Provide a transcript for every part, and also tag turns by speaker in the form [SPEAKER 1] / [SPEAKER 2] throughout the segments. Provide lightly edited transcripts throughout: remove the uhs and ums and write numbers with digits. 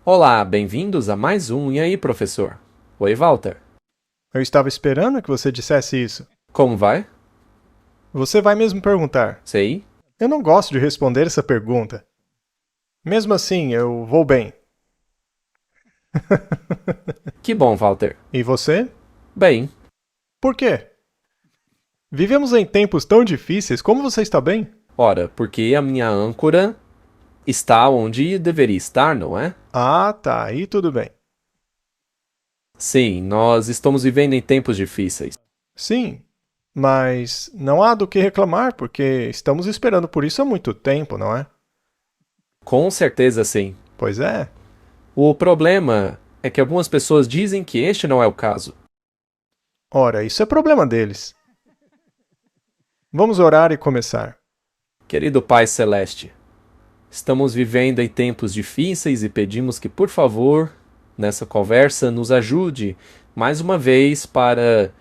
[SPEAKER 1] Olá, bem-vindos a mais um E aí, professor? Oi, Walter.
[SPEAKER 2] Eu estava esperando que você dissesse isso.
[SPEAKER 1] Como vai?
[SPEAKER 2] Você vai mesmo perguntar.
[SPEAKER 1] Sei.
[SPEAKER 2] Eu não gosto de responder essa pergunta. Mesmo assim, eu vou bem.
[SPEAKER 1] Que bom, Walter.
[SPEAKER 2] E você?
[SPEAKER 1] Bem,
[SPEAKER 2] Por quê? Vivemos em tempos tão difíceis, como você está bem?
[SPEAKER 1] ora, porque a minha âncora está onde deveria estar, não é?
[SPEAKER 2] Ah, tá, aí tudo bem.
[SPEAKER 1] Sim, nós estamos vivendo em tempos difíceis.
[SPEAKER 2] Sim, mas não há do que reclamar, porque estamos esperando por isso há muito tempo, não é?
[SPEAKER 1] Com certeza, sim.
[SPEAKER 2] Pois é.
[SPEAKER 1] O problema é que algumas pessoas dizem que este não é o caso.
[SPEAKER 2] Ora, isso é problema deles. Vamos orar e começar.
[SPEAKER 1] Querido Pai Celeste, estamos vivendo em tempos difíceis e pedimos que, por favor, nessa conversa, nos ajude mais uma vez para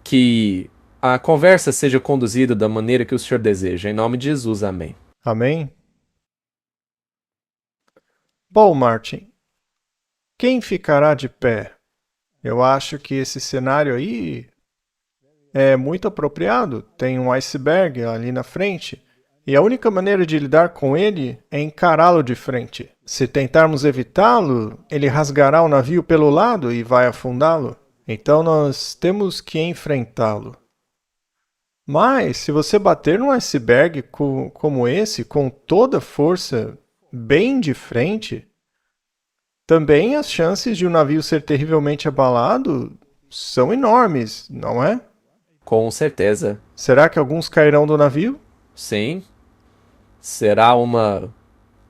[SPEAKER 1] que a conversa seja conduzida da maneira que o Senhor deseja. Em nome de Jesus, amém.
[SPEAKER 2] Amém? Bom, Martin, quem ficará de pé? Eu acho que esse cenário aí é muito apropriado. Tem um iceberg ali na frente. E a única maneira de lidar com ele é encará-lo de frente. Se tentarmos evitá-lo, ele rasgará o navio pelo lado e vai afundá-lo. Então nós temos que enfrentá-lo. Mas se você bater num iceberg como esse, com toda a força, bem de frente, também as chances de o navio ser terrivelmente abalado são enormes, não é?
[SPEAKER 1] Com certeza.
[SPEAKER 2] Será que alguns cairão do navio?
[SPEAKER 1] Sim. Será uma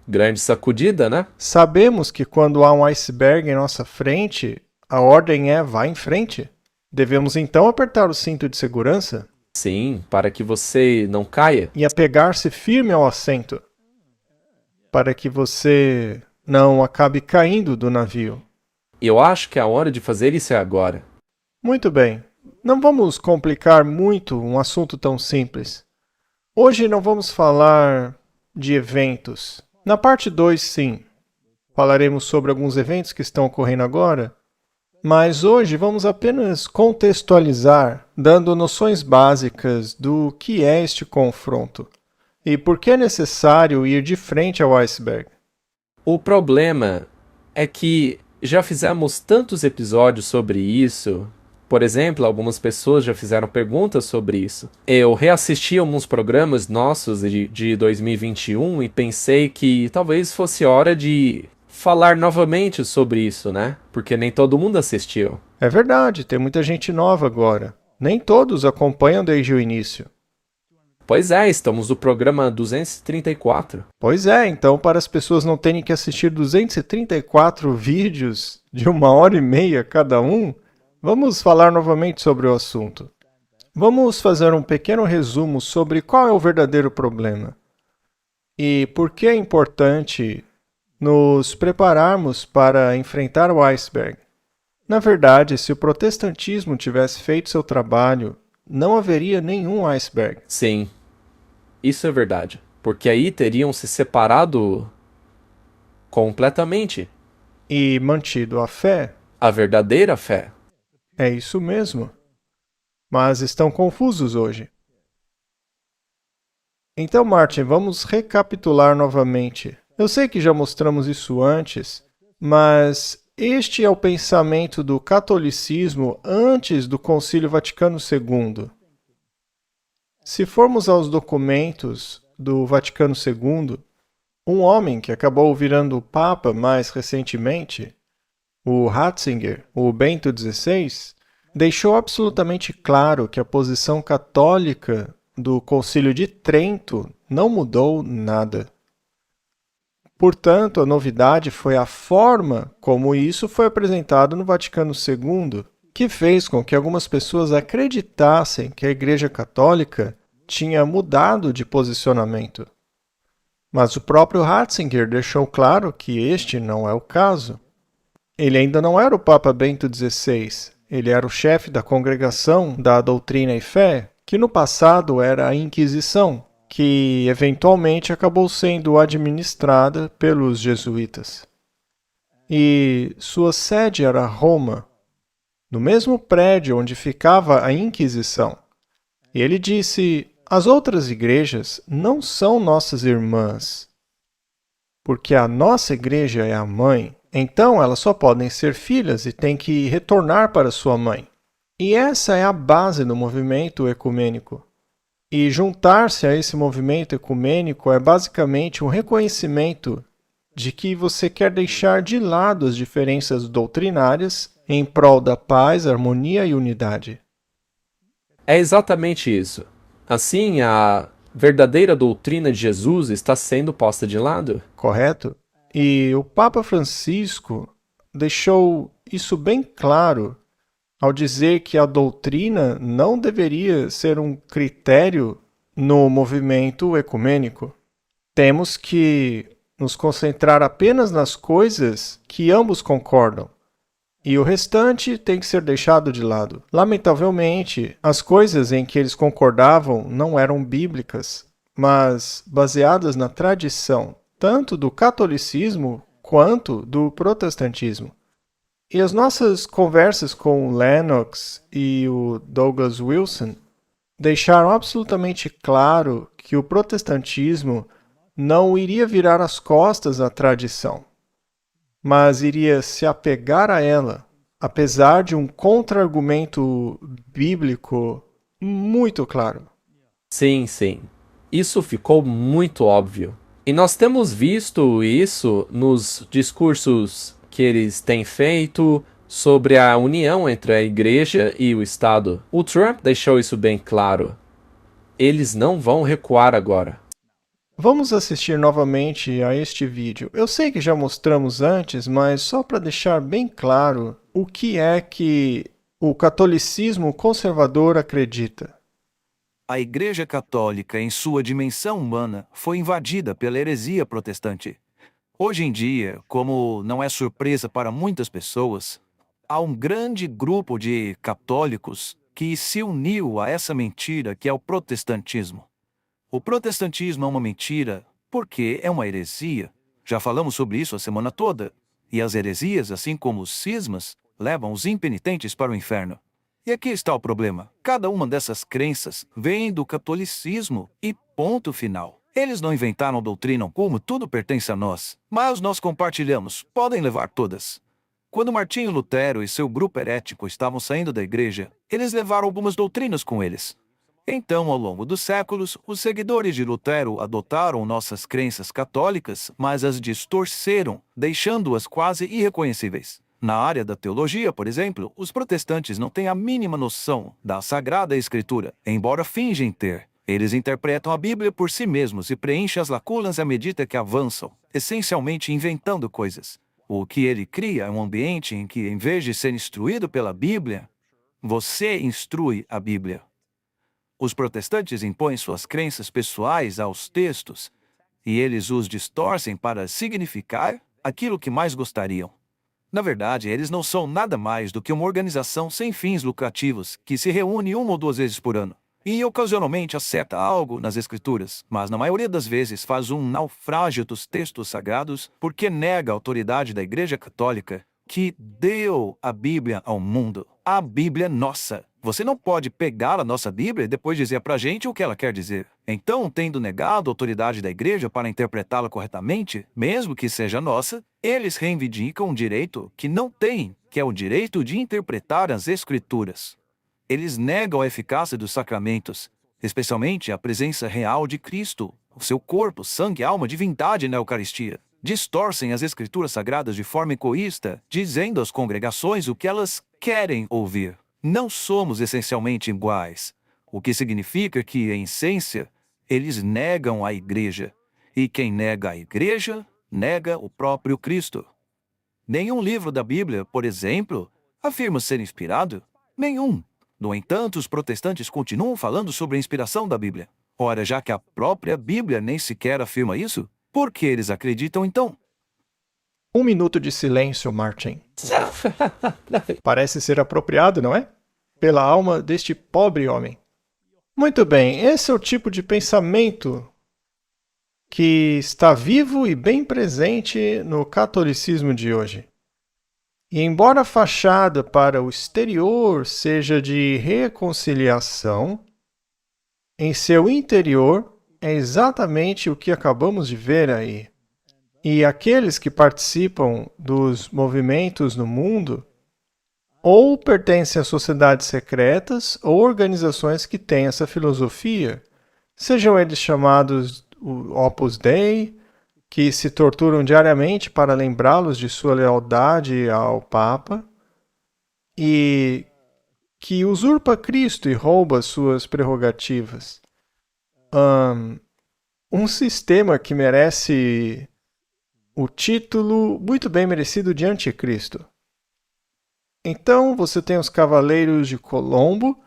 [SPEAKER 1] grande sacudida, né?
[SPEAKER 2] Sabemos que quando há um iceberg em nossa frente, a ordem é vá em frente. Devemos então apertar o cinto de segurança
[SPEAKER 1] Sim, para que você não caia.
[SPEAKER 2] e apegar-se firme ao assento, para que você não acabe caindo do navio.
[SPEAKER 1] Eu acho que a hora de fazer isso é agora.
[SPEAKER 2] Muito bem, não vamos complicar muito um assunto tão simples. Hoje não vamos falar de eventos. Na parte 2, sim, falaremos sobre alguns eventos que estão ocorrendo agora, mas hoje vamos apenas contextualizar, dando noções básicas do que é este confronto e por que é necessário ir de frente ao iceberg.
[SPEAKER 1] O problema é que já fizemos tantos episódios sobre isso. Por exemplo, algumas pessoas já fizeram perguntas sobre isso. Eu reassisti alguns programas nossos de 2021 e pensei que talvez fosse hora de falar novamente sobre isso, né? Porque nem todo mundo assistiu.
[SPEAKER 2] É verdade, tem muita gente nova agora. Nem todos acompanham desde o início.
[SPEAKER 1] Pois é, estamos no programa 234.
[SPEAKER 2] Pois é, então para as pessoas não terem que assistir 234 vídeos de 1 hora e meia cada um, vamos falar novamente sobre o assunto. Vamos fazer um pequeno resumo sobre qual é o verdadeiro problema e por que é importante nos prepararmos para enfrentar o iceberg. Na verdade, se o protestantismo tivesse feito seu trabalho, não haveria nenhum iceberg.
[SPEAKER 1] Sim, isso é verdade. Porque aí teriam se separado completamente
[SPEAKER 2] E mantido a fé,
[SPEAKER 1] a verdadeira fé.
[SPEAKER 2] é isso mesmo. Mas estão confusos hoje. Então, Martin, vamos recapitular novamente. Eu sei que já mostramos isso antes, mas este é o pensamento do catolicismo antes do Concílio Vaticano II. Se formos aos documentos do Vaticano II, um homem que acabou virando Papa mais recentemente, o Ratzinger, o Bento XVI, deixou absolutamente claro que a posição católica do Concílio de Trento não mudou nada. Portanto, a novidade foi a forma como isso foi apresentado no Vaticano II, que fez com que algumas pessoas acreditassem que a Igreja Católica tinha mudado de posicionamento. Mas o próprio Ratzinger deixou claro que este não é o caso. Ele ainda não era o Papa Bento XVI, ele era o chefe da Congregação da Doutrina e Fé, que no passado era a Inquisição, que eventualmente acabou sendo administrada pelos jesuítas. e sua sede era Roma, no mesmo prédio onde ficava a Inquisição. E ele disse: as outras igrejas não são nossas irmãs, porque a nossa igreja é a mãe. Então elas só podem ser filhas e têm que retornar para sua mãe. E essa é a base do movimento ecumênico. E juntar-se a esse movimento ecumênico é basicamente um reconhecimento de que você quer deixar de lado as diferenças doutrinárias em prol da paz, harmonia e unidade.
[SPEAKER 1] É exatamente isso. Assim, a verdadeira doutrina de Jesus está sendo posta de lado?
[SPEAKER 2] Correto? E o Papa Francisco deixou isso bem claro ao dizer que a doutrina não deveria ser um critério no movimento ecumênico. Temos que nos concentrar apenas nas coisas que ambos concordam, e o restante tem que ser deixado de lado. Lamentavelmente, as coisas em que eles concordavam não eram bíblicas, mas baseadas na tradição, tanto do catolicismo quanto do protestantismo. E as nossas conversas com o Lennox e o Douglas Wilson deixaram absolutamente claro que o protestantismo não iria virar as costas à tradição, mas iria se apegar a ela, apesar de um contra-argumento bíblico muito claro.
[SPEAKER 1] Sim, sim. Isso ficou muito óbvio. E nós temos visto isso nos discursos que eles têm feito sobre a união entre a igreja e o Estado. O Trump deixou isso bem claro. Eles não vão recuar agora.
[SPEAKER 2] Vamos assistir novamente a este vídeo. Eu sei que já mostramos antes, mas só para deixar bem claro o que é que o catolicismo conservador acredita.
[SPEAKER 3] A Igreja Católica, em sua dimensão humana, foi invadida pela heresia protestante. Hoje em dia, como não é surpresa para muitas pessoas, há um grande grupo de católicos que se uniu a essa mentira que é o protestantismo. O protestantismo é uma mentira porque é uma heresia. Já falamos sobre isso a semana toda. E as heresias, assim como os cismas, levam os impenitentes para o inferno. E aqui está o problema. Cada uma dessas crenças vem do catolicismo e ponto final. Eles não inventaram doutrina como tudo pertence a nós, mas nós compartilhamos. Podem levar todas. Quando Martinho Lutero e seu grupo herético estavam saindo da igreja, eles levaram algumas doutrinas com eles. Então, ao longo dos séculos, os seguidores de Lutero adotaram nossas crenças católicas, mas as distorceram, deixando-as quase irreconhecíveis. Na área da teologia, por exemplo, os protestantes não têm a mínima noção da Sagrada Escritura, embora fingem ter. Eles interpretam a Bíblia por si mesmos e preenchem as lacunas à medida que avançam, essencialmente inventando coisas. O que ele cria é um ambiente em que, em vez de ser instruído pela Bíblia, você instrui a Bíblia. Os protestantes impõem suas crenças pessoais aos textos, e eles os distorcem para significar aquilo que mais gostariam. Na verdade, eles não são nada mais do que uma organização sem fins lucrativos que se reúne uma ou duas vezes por ano. E ocasionalmente acerta algo nas escrituras, mas na maioria das vezes faz um naufrágio dos textos sagrados porque nega a autoridade da Igreja Católica que deu a Bíblia ao mundo. A Bíblia é nossa. Você não pode pegar a nossa Bíblia e depois dizer pra gente o que ela quer dizer. Então, tendo negado a autoridade da Igreja para interpretá-la corretamente, mesmo que seja nossa, eles reivindicam um direito que não têm, que é o direito de interpretar as Escrituras. Eles negam a eficácia dos sacramentos, especialmente a presença real de Cristo, o seu corpo, sangue, alma, divindade na Eucaristia. Distorcem as Escrituras Sagradas de forma egoísta, dizendo às congregações o que elas querem ouvir. Não somos essencialmente iguais, o que significa que, em essência, eles negam a Igreja. E quem nega a Igreja, nega o próprio Cristo. Nenhum livro da Bíblia, por exemplo, afirma ser inspirado. Nenhum. No entanto, os protestantes continuam falando sobre a inspiração da Bíblia. Ora, já que a própria Bíblia nem sequer afirma isso, por que eles acreditam então?
[SPEAKER 2] 1 minuto de silêncio, Martin. Parece ser apropriado, não é? Pela alma deste pobre homem. Muito bem, esse é o tipo de pensamento que está vivo e bem presente no catolicismo de hoje. E embora a fachada para o exterior seja de reconciliação, em seu interior é exatamente o que acabamos de ver aí. E aqueles que participam dos movimentos no mundo ou pertencem a sociedades secretas ou organizações que têm essa filosofia, sejam eles chamados o Opus Dei, que se torturam diariamente para lembrá-los de sua lealdade ao Papa, e que usurpa Cristo e rouba suas prerrogativas. Um sistema que merece o título muito bem merecido de anticristo. Então você tem os Cavaleiros de Colombo,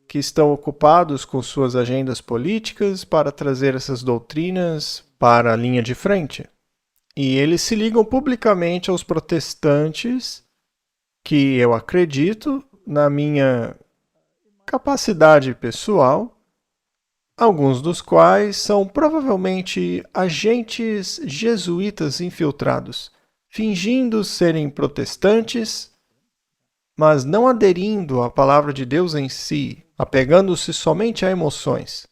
[SPEAKER 2] que estão ocupados com suas agendas políticas para trazer essas doutrinas para a linha de frente. E eles se ligam publicamente aos protestantes, que eu acredito, na minha capacidade pessoal, alguns dos quais são provavelmente agentes jesuítas infiltrados, fingindo serem protestantes, mas não aderindo à palavra de Deus em si, apegando-se somente a emoções.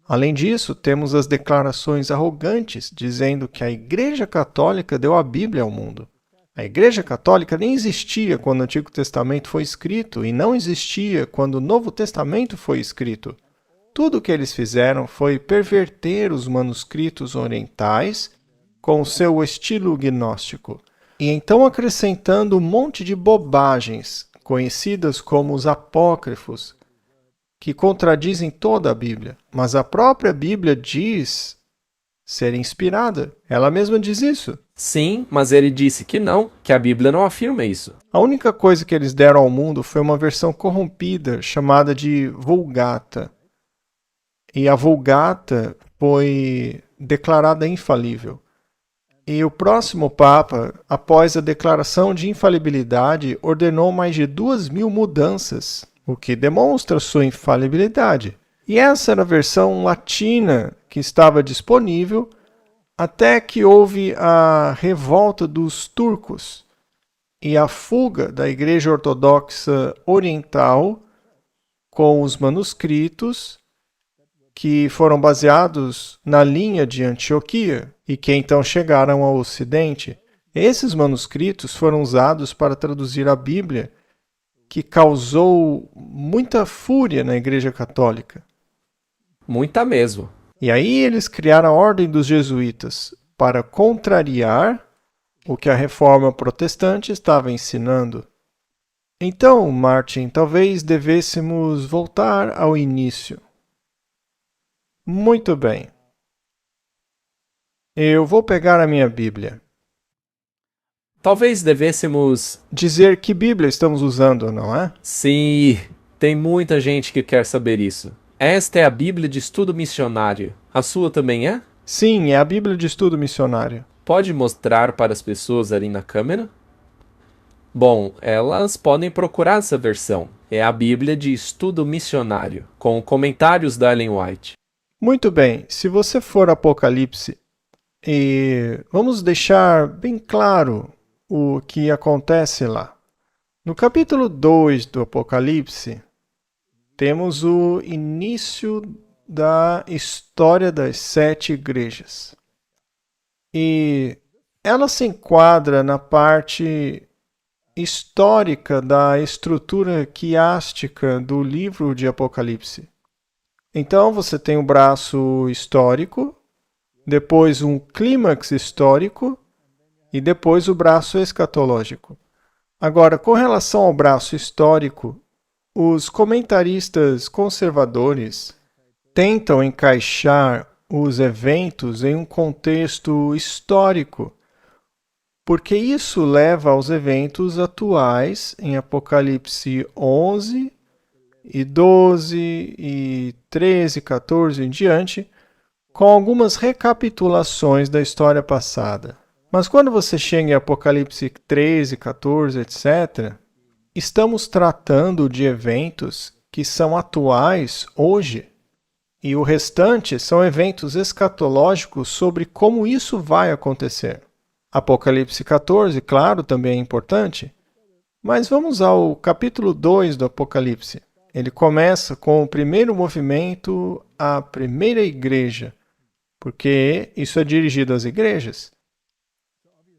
[SPEAKER 2] Além disso, temos as declarações arrogantes dizendo que a Igreja Católica deu a Bíblia ao mundo. A Igreja Católica nem existia quando o Antigo Testamento foi escrito e não existia quando o Novo Testamento foi escrito. Tudo o que eles fizeram foi perverter os manuscritos orientais com o seu estilo gnóstico, e então acrescentando um monte de bobagens, conhecidas como os apócrifos, que contradizem toda a Bíblia. Mas a própria Bíblia diz ser inspirada. Ela mesma diz isso.
[SPEAKER 1] Sim, mas ele disse que não, que a Bíblia não afirma isso.
[SPEAKER 2] A única coisa que eles deram ao mundo foi uma versão corrompida, chamada de Vulgata. E a Vulgata foi declarada infalível. E o próximo Papa, após a declaração de infalibilidade, ordenou mais de 2.000 mudanças, o que demonstra sua infalibilidade. E essa era a versão latina que estava disponível até que houve a revolta dos turcos e a fuga da Igreja Ortodoxa Oriental com os manuscritos que foram baseados na linha de Antioquia e que então chegaram ao Ocidente. Esses manuscritos foram usados para traduzir a Bíblia, que causou muita fúria na Igreja Católica.
[SPEAKER 1] Muita mesmo.
[SPEAKER 2] E aí eles criaram a Ordem dos Jesuítas para contrariar o que a Reforma Protestante estava ensinando. Então, Martin, talvez devêssemos voltar ao início. Muito bem. Eu vou pegar a minha Bíblia.
[SPEAKER 1] Talvez devêssemos...
[SPEAKER 2] Dizer que Bíblia estamos usando, não é?
[SPEAKER 1] Sim, tem muita gente que quer saber isso. Esta é a Bíblia de Estudo Missionário. A sua também é?
[SPEAKER 2] Sim, é a Bíblia de Estudo Missionário.
[SPEAKER 1] Pode mostrar para as pessoas ali na câmera? Bom, elas podem procurar essa versão. É a Bíblia de Estudo Missionário, com comentários da Ellen White.
[SPEAKER 2] Muito bem, se você for Apocalipse, e vamos deixar bem claro o que acontece lá. No capítulo 2 do Apocalipse, temos o início da história das 7 igrejas. E ela se enquadra na parte histórica da estrutura quiástica do livro de Apocalipse. Então você tem o braço histórico, depois um clímax histórico e depois o braço escatológico. Agora, com relação ao braço histórico, os comentaristas conservadores tentam encaixar os eventos em um contexto histórico, porque isso leva aos eventos atuais em Apocalipse 11 e 12 e 13, 14 em diante, com algumas recapitulações da história passada. Mas quando você chega em Apocalipse 13, 14, etc., estamos tratando de eventos que são atuais hoje, e o restante são eventos escatológicos sobre como isso vai acontecer. Apocalipse 14, claro, também é importante. Mas vamos ao capítulo 2 do Apocalipse. Ele começa com o primeiro movimento, a primeira igreja, porque isso é dirigido às igrejas.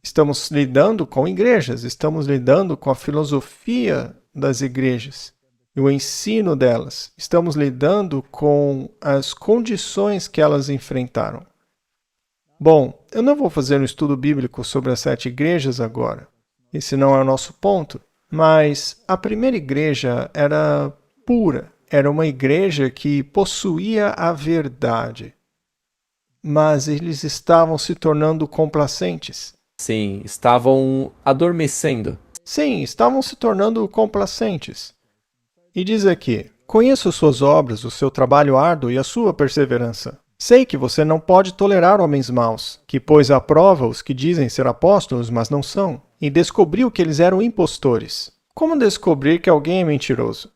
[SPEAKER 2] Estamos lidando com igrejas, estamos lidando com a filosofia das igrejas e o ensino delas. Estamos lidando com as condições que elas enfrentaram. Bom, eu não vou fazer um estudo bíblico sobre as 7 igrejas agora. Esse não é o nosso ponto. Mas a primeira igreja era pura. Era uma igreja que possuía a verdade. Mas eles estavam se tornando complacentes.
[SPEAKER 1] Sim, estavam adormecendo.
[SPEAKER 2] Sim, estavam se tornando complacentes. E diz aqui: conheço suas obras, o seu trabalho árduo e a sua perseverança. Sei que você não pode tolerar homens maus, que pôs à prova os que dizem ser apóstolos, mas não são, e descobriu que eles eram impostores. Como descobrir que alguém é mentiroso?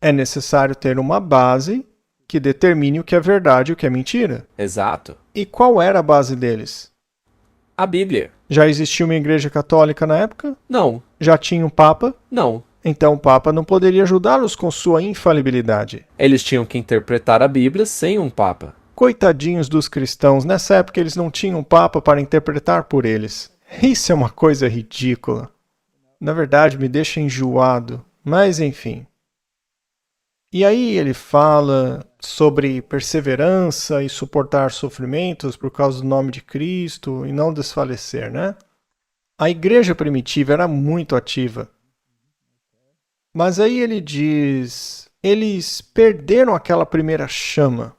[SPEAKER 2] É necessário ter uma base que determine o que é verdade e o que é mentira.
[SPEAKER 1] Exato.
[SPEAKER 2] E qual era a base deles?
[SPEAKER 1] A Bíblia.
[SPEAKER 2] Já existia uma igreja católica na época?
[SPEAKER 1] Não.
[SPEAKER 2] Já tinha um papa?
[SPEAKER 1] Não.
[SPEAKER 2] Então o papa não poderia ajudá-los com sua infalibilidade.
[SPEAKER 1] Eles tinham que interpretar a Bíblia sem um papa.
[SPEAKER 2] Coitadinhos dos cristãos, nessa época eles não tinham um papa para interpretar por eles. Isso é uma coisa ridícula. Na verdade, me deixa enjoado, mas enfim. E aí ele fala sobre perseverança e suportar sofrimentos por causa do nome de Cristo e não desfalecer, né? A igreja primitiva era muito ativa. Mas aí ele diz, eles perderam aquela primeira chama.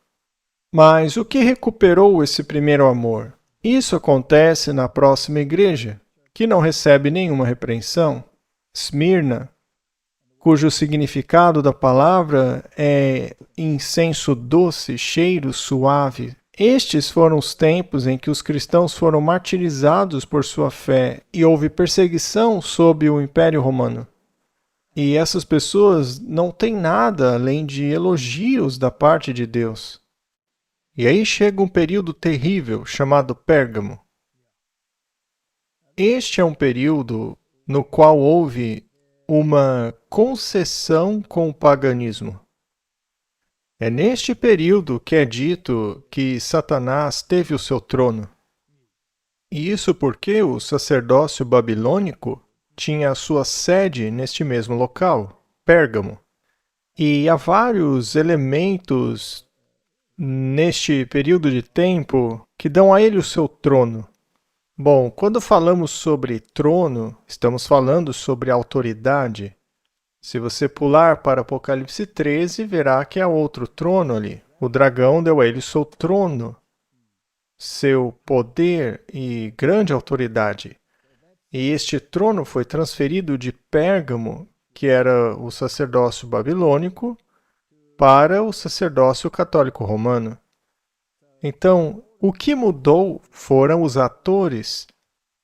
[SPEAKER 2] Mas o que recuperou esse primeiro amor? Isso acontece na próxima igreja, que não recebe nenhuma repreensão, Esmirna, cujo significado da palavra é incenso doce, cheiro suave. Estes foram os tempos em que os cristãos foram martirizados por sua fé e houve perseguição sob o Império Romano. E essas pessoas não têm nada além de elogios da parte de Deus. E aí chega um período terrível chamado Pérgamo. Este é um período no qual houve uma concessão com o paganismo. É neste período que é dito que Satanás teve o seu trono. E isso porque o sacerdócio babilônico tinha a sua sede neste mesmo local, Pérgamo. E há vários elementos neste período de tempo que dão a ele o seu trono. Bom, quando falamos sobre trono, estamos falando sobre autoridade. Se você pular para Apocalipse 13, verá que há outro trono ali. O dragão deu a ele o seu trono, seu poder e grande autoridade. E este trono foi transferido de Pérgamo, que era o sacerdócio babilônico, para o sacerdócio católico romano. Então, o que mudou foram os atores,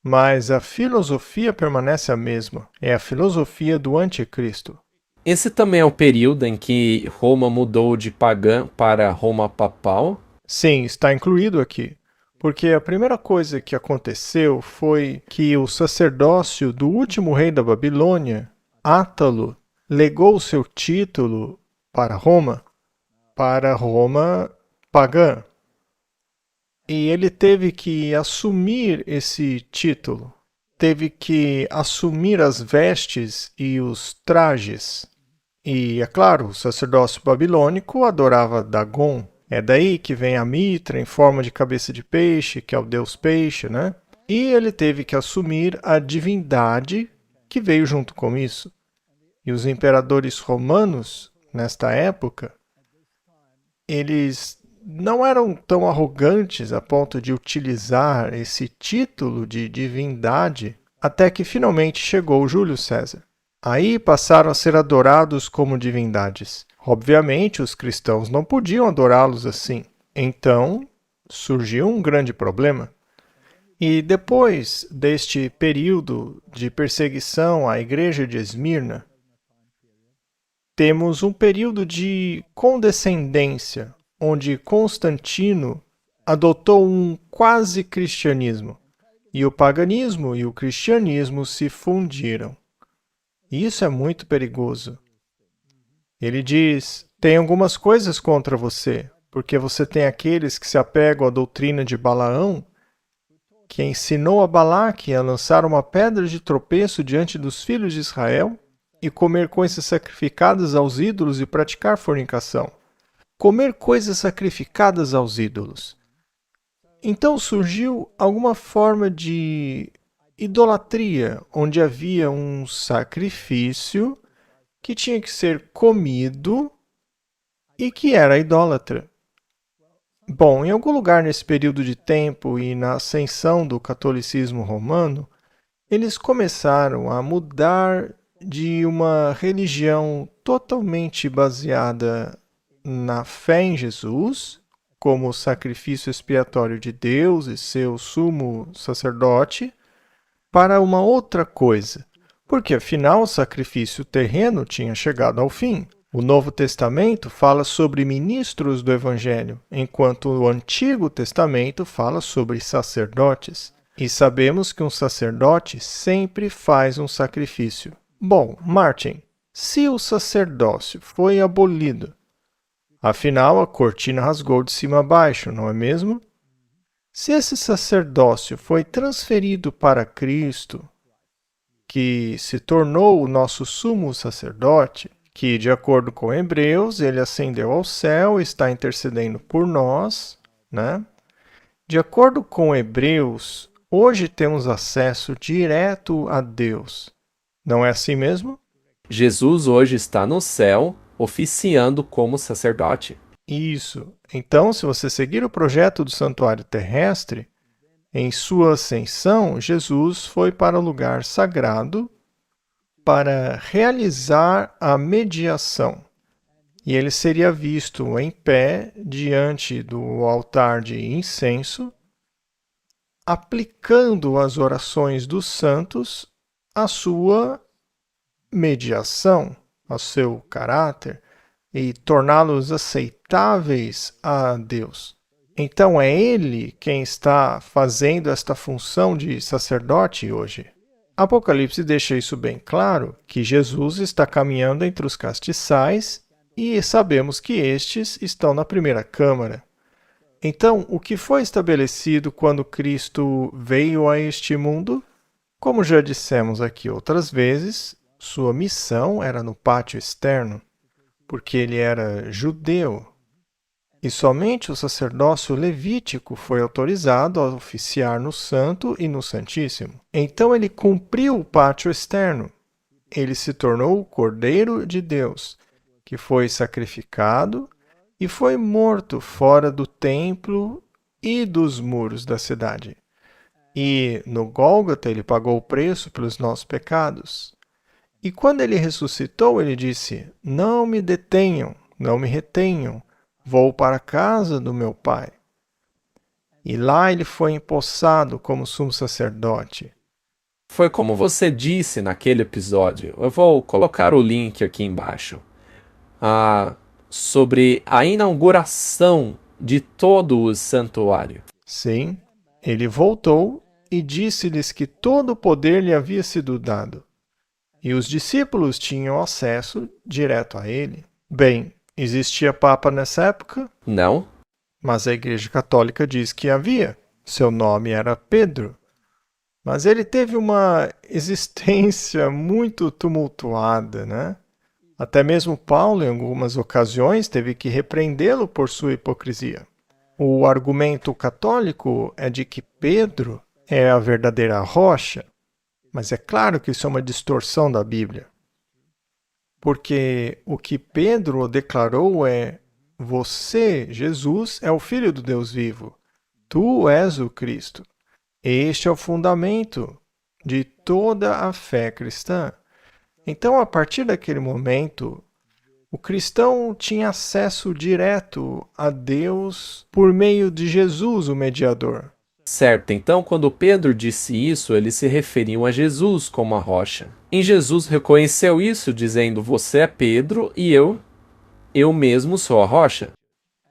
[SPEAKER 2] mas a filosofia permanece a mesma. É a filosofia do anticristo.
[SPEAKER 1] Esse também é o período em que Roma mudou de pagã para Roma papal?
[SPEAKER 2] Sim, está incluído aqui. Porque a primeira coisa que aconteceu foi que o sacerdócio do último rei da Babilônia, Átalo, legou o seu título para Roma pagã. E ele teve que assumir esse título, teve que assumir as vestes e os trajes. E, é claro, o sacerdócio babilônico adorava Dagon. É daí que vem a mitra em forma de cabeça de peixe, que é o deus peixe, né? E ele teve que assumir a divindade que veio junto com isso. E os imperadores romanos, nesta época, eles não eram tão arrogantes a ponto de utilizar esse título de divindade até que finalmente chegou Júlio César. Aí passaram a ser adorados como divindades. Obviamente, os cristãos não podiam adorá-los assim. Então, surgiu um grande problema. E depois deste período de perseguição à igreja de Esmirna, temos um período de condescendência, onde Constantino adotou um quase cristianismo. e o paganismo e o cristianismo se fundiram. E isso é muito perigoso. Ele diz: tem algumas coisas contra você, porque você tem aqueles que se apegam à doutrina de Balaão, que ensinou a Balaque a lançar uma pedra de tropeço diante dos filhos de Israel e comer coisas sacrificadas aos ídolos e praticar fornicação. Comer coisas sacrificadas aos ídolos. Então surgiu alguma forma de idolatria, onde havia um sacrifício que tinha que ser comido e que era idólatra. Bom, em algum lugar nesse período de tempo e na ascensão do catolicismo romano, eles começaram a mudar de uma religião totalmente baseada na fé em Jesus, como sacrifício expiatório de Deus e seu sumo sacerdote, para uma outra coisa, porque afinal o sacrifício terreno tinha chegado ao fim. O Novo Testamento fala sobre ministros do Evangelho, enquanto o Antigo Testamento fala sobre sacerdotes. E sabemos que um sacerdote sempre faz um sacrifício. Bom, Martin, se o sacerdócio foi abolido, afinal a cortina rasgou de cima a baixo, não é mesmo? Se esse sacerdócio foi transferido para Cristo, que se tornou o nosso sumo sacerdote, que, de acordo com Hebreus, ele ascendeu ao céu e está intercedendo por nós, né? De acordo com Hebreus, hoje temos acesso direto a Deus. Não é assim mesmo?
[SPEAKER 1] Jesus hoje está no céu, oficiando como sacerdote.
[SPEAKER 2] Isso. Então, se você seguir o projeto do santuário terrestre, em sua ascensão, Jesus foi para o lugar sagrado para realizar a mediação. E ele seria visto em pé diante do altar de incenso, aplicando as orações dos santos à sua mediação, ao seu caráter, e torná-los aceitáveis a Deus. Então é ele quem está fazendo esta função de sacerdote hoje. Apocalipse deixa isso bem claro, que Jesus está caminhando entre os castiçais e sabemos que estes estão na primeira câmara. Então, o que foi estabelecido quando Cristo veio a este mundo? Como já dissemos aqui outras vezes, sua missão era no pátio externo, porque ele era judeu. E somente o sacerdócio levítico foi autorizado a oficiar no Santo e no Santíssimo. Então ele cumpriu o pátio externo. Ele se tornou o Cordeiro de Deus, que foi sacrificado e foi morto fora do templo e dos muros da cidade. E no Gólgota ele pagou o preço pelos nossos pecados. E quando ele ressuscitou, ele disse: não me detenham, não me retenham. Vou para a casa do meu pai. E lá ele foi empossado como sumo sacerdote.
[SPEAKER 1] Foi como você disse naquele episódio. Eu vou colocar o link aqui embaixo. Sobre a inauguração de todo o santuário.
[SPEAKER 2] Sim, ele voltou e disse-lhes que todo o poder lhe havia sido dado. E os discípulos tinham acesso direto a ele. Bem, existia Papa nessa época?
[SPEAKER 1] Não?
[SPEAKER 2] Mas a Igreja Católica diz que havia. Seu nome era Pedro. Mas ele teve uma existência muito tumultuada, né? Até mesmo Paulo, em algumas ocasiões, teve que repreendê-lo por sua hipocrisia. O argumento católico é de que Pedro é a verdadeira rocha, mas é claro que isso é uma distorção da Bíblia. Porque o que Pedro declarou é: você, Jesus, é o Filho do Deus vivo. Tu és o Cristo. Este é o fundamento de toda a fé cristã. Então, a partir daquele momento, o cristão tinha acesso direto a Deus por meio de Jesus, o mediador.
[SPEAKER 1] Certo, então quando Pedro disse isso, ele se referiu a Jesus como a rocha. Em Jesus reconheceu isso, dizendo: você é Pedro e eu mesmo sou a rocha.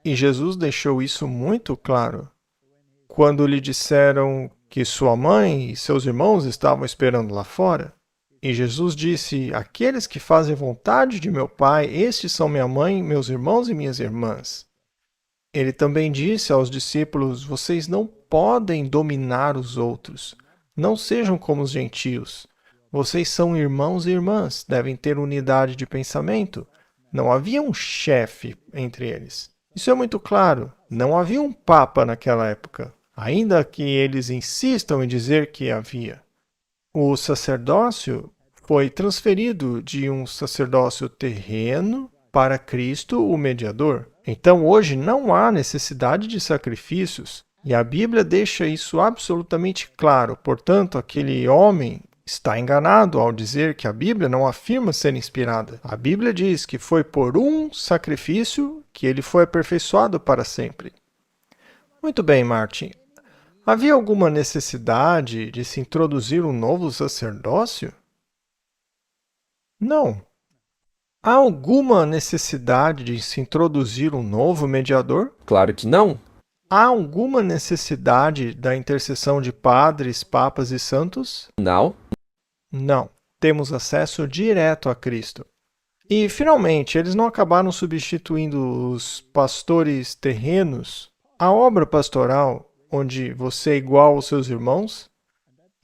[SPEAKER 2] E Jesus deixou isso muito claro. Quando lhe disseram que sua mãe e seus irmãos estavam esperando lá fora. E Jesus disse: aqueles que fazem vontade de meu Pai, estes são minha mãe, meus irmãos e minhas irmãs. Ele também disse aos discípulos: vocês não podem dominar os outros. Não sejam como os gentios. Vocês são irmãos e irmãs, devem ter unidade de pensamento. Não havia um chefe entre eles. Isso é muito claro. Não havia um papa naquela época, ainda que eles insistam em dizer que havia. O sacerdócio foi transferido de um sacerdócio terreno para Cristo, o mediador. Então, hoje não há necessidade de sacrifícios, e a Bíblia deixa isso absolutamente claro. Portanto, aquele homem está enganado ao dizer que a Bíblia não afirma ser inspirada. A Bíblia diz que foi por um sacrifício que ele foi aperfeiçoado para sempre. Muito bem, Martin. Havia alguma necessidade de se introduzir um novo sacerdócio? Não. Há alguma necessidade de se introduzir um novo mediador?
[SPEAKER 1] Claro que não.
[SPEAKER 2] Há alguma necessidade da intercessão de padres, papas e santos?
[SPEAKER 1] Não.
[SPEAKER 2] Não. Temos acesso direto a Cristo. E, finalmente, eles não acabaram substituindo os pastores terrenos? A obra pastoral, onde você é igual aos seus irmãos?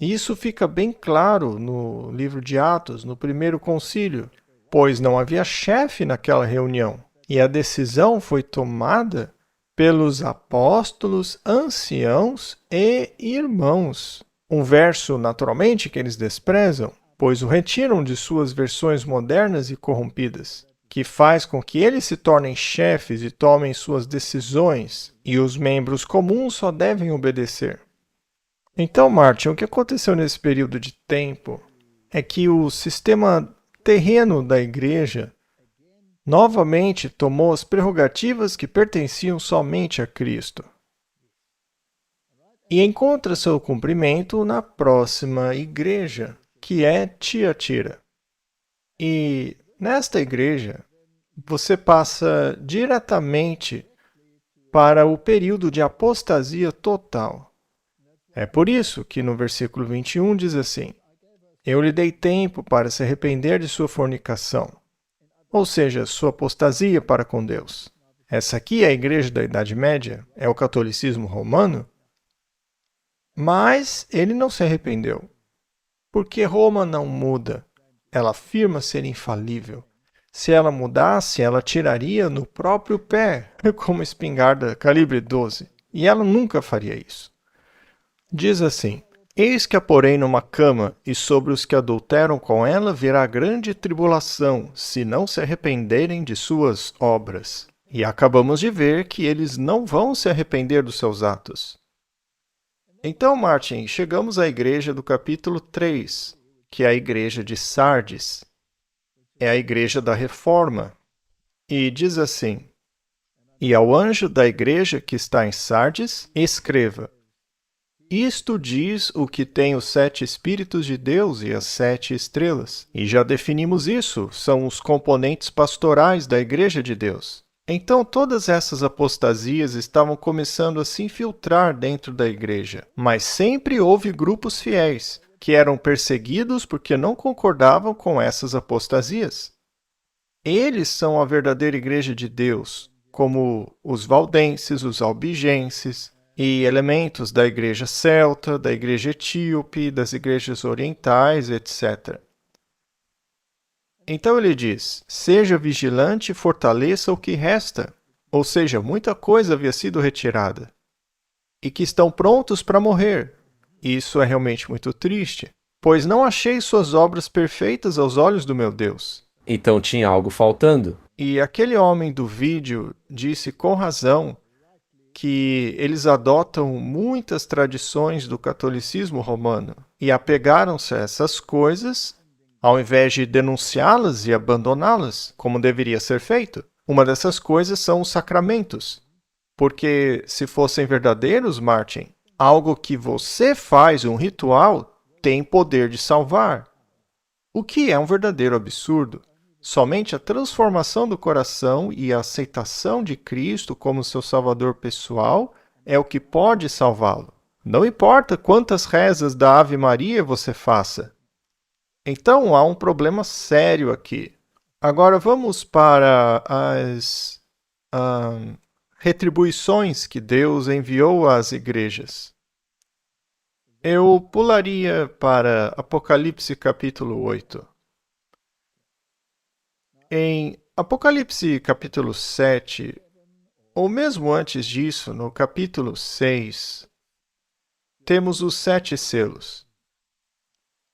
[SPEAKER 2] E isso fica bem claro no livro de Atos, no primeiro concílio, pois não havia chefe naquela reunião, e a decisão foi tomada pelos apóstolos, anciãos e irmãos. Um verso, naturalmente, que eles desprezam, pois o retiram de suas versões modernas e corrompidas, que faz com que eles se tornem chefes e tomem suas decisões, e os membros comuns só devem obedecer. Então, Martin, o que aconteceu nesse período de tempo é que o sistema terreno da igreja novamente tomou as prerrogativas que pertenciam somente a Cristo. E encontra seu cumprimento na próxima igreja, que é Tiatira. E nesta igreja, você passa diretamente para o período de apostasia total. É por isso que no versículo 21 diz assim: eu lhe dei tempo para se arrepender de sua fornicação, ou seja, sua apostasia para com Deus. Essa aqui é a igreja da Idade Média, é o catolicismo romano, mas ele não se arrependeu, porque Roma não muda, ela afirma ser infalível. Se ela mudasse, ela tiraria no próprio pé, como espingarda calibre 12, e ela nunca faria isso. Diz assim: eis que a porém numa cama, e sobre os que adulteram com ela virá grande tribulação, se não se arrependerem de suas obras. E acabamos de ver que eles não vão se arrepender dos seus atos. Então, Martin, chegamos à igreja do capítulo 3, que é a igreja de Sardes. É a igreja da Reforma. E diz assim: e ao anjo da igreja que está em Sardes, escreva: isto diz o que tem os 7 Espíritos de Deus e as 7 estrelas. E já definimos isso, são os componentes pastorais da Igreja de Deus. Então todas essas apostasias estavam começando a se infiltrar dentro da igreja. Mas sempre houve grupos fiéis, que eram perseguidos porque não concordavam com essas apostasias. Eles são a verdadeira Igreja de Deus, como os valdenses, os albigenses, e elementos da igreja celta, da igreja etíope, das igrejas orientais, etc. Então ele diz: seja vigilante e fortaleça o que resta, ou seja, muita coisa havia sido retirada, e que estão prontos para morrer. Isso é realmente muito triste, pois não achei suas obras perfeitas aos olhos do meu Deus.
[SPEAKER 1] Então tinha algo faltando.
[SPEAKER 2] E aquele homem do vídeo disse com razão que eles adotam muitas tradições do catolicismo romano e apegaram-se a essas coisas, ao invés de denunciá-las e abandoná-las, como deveria ser feito. Uma dessas coisas são os sacramentos, porque se fossem verdadeiros, Martin, algo que você faz, um ritual, tem poder de salvar. O que é um verdadeiro absurdo. Somente a transformação do coração e a aceitação de Cristo como seu Salvador pessoal é o que pode salvá-lo. Não importa quantas rezas da Ave Maria você faça. Então há um problema sério aqui. Agora vamos para as retribuições que Deus enviou às igrejas. Eu pularia para Apocalipse capítulo 8. Em Apocalipse capítulo 7, ou mesmo antes disso, no capítulo 6, temos os 7 selos.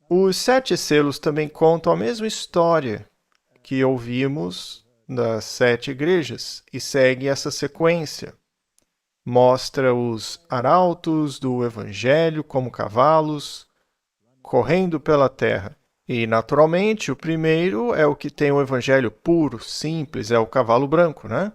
[SPEAKER 2] Os 7 selos também contam a mesma história que ouvimos das 7 igrejas e segue essa sequência. Mostra os arautos do Evangelho como cavalos, correndo pela terra. E, naturalmente, o primeiro é o que tem o Evangelho puro, simples, é o cavalo branco, né?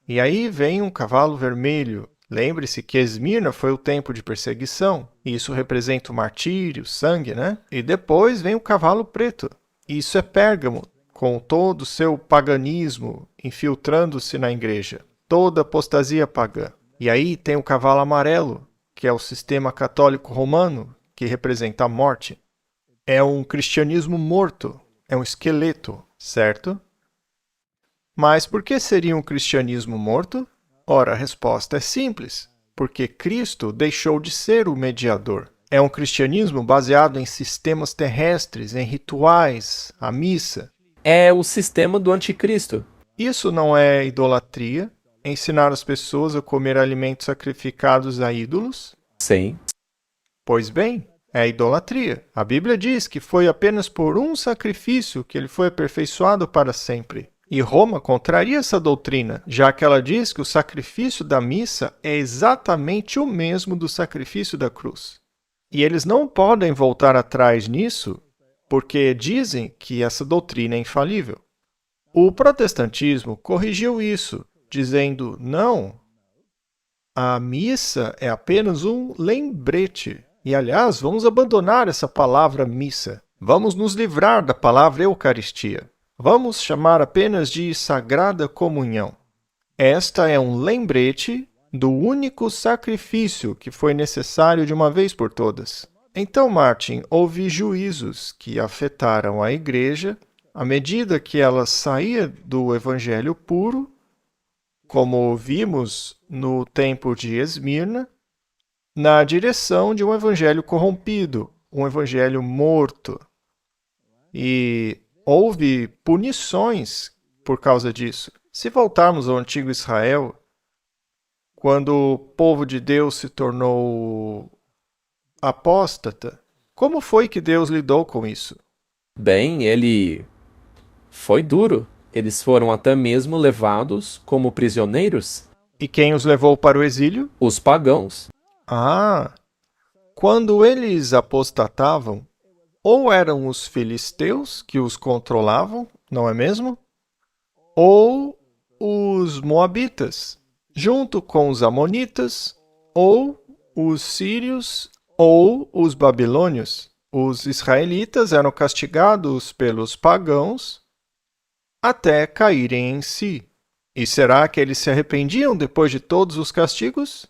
[SPEAKER 2] E aí vem um cavalo vermelho. Lembre-se que Esmirna foi o tempo de perseguição. Isso representa o martírio, o sangue, né? E depois vem o cavalo preto. Isso é Pérgamo, com todo o seu paganismo infiltrando-se na igreja. Toda apostasia pagã. E aí tem o cavalo amarelo, que é o sistema católico romano, que representa a morte. É um cristianismo morto, é um esqueleto, certo? Mas por que seria um cristianismo morto? Ora, a resposta é simples, porque Cristo deixou de ser o mediador. É um cristianismo baseado em sistemas terrestres, em rituais, a missa.
[SPEAKER 1] É o sistema do anticristo.
[SPEAKER 2] Isso não é idolatria? Ensinar as pessoas a comer alimentos sacrificados a ídolos?
[SPEAKER 1] Sim.
[SPEAKER 2] Pois bem, é idolatria. A Bíblia diz que foi apenas por um sacrifício que ele foi aperfeiçoado para sempre. E Roma contraria essa doutrina, já que ela diz que o sacrifício da missa é exatamente o mesmo do sacrifício da cruz. E eles não podem voltar atrás nisso, porque dizem que essa doutrina é infalível. O protestantismo corrigiu isso, dizendo, não, a missa é apenas um lembrete. E, aliás, vamos abandonar essa palavra missa. Vamos nos livrar da palavra Eucaristia. Vamos chamar apenas de Sagrada Comunhão. Esta é um lembrete do único sacrifício que foi necessário de uma vez por todas. Então, Martin, houve juízos que afetaram a igreja à medida que ela saía do evangelho puro, como vimos no tempo de Esmirna, na direção de um evangelho corrompido, um evangelho morto. E houve punições por causa disso. Se voltarmos ao antigo Israel, quando o povo de Deus se tornou apóstata, como foi que Deus lidou com isso?
[SPEAKER 1] Bem, ele foi duro. Eles foram até mesmo levados como prisioneiros.
[SPEAKER 2] E quem os levou para o exílio?
[SPEAKER 1] Os pagãos.
[SPEAKER 2] Quando eles apostatavam, ou eram os filisteus que os controlavam, não é mesmo? Ou os moabitas, junto com os amonitas, ou os sírios, ou os babilônios. Os israelitas eram castigados pelos pagãos até caírem em si. E será que eles se arrependiam depois de todos os castigos?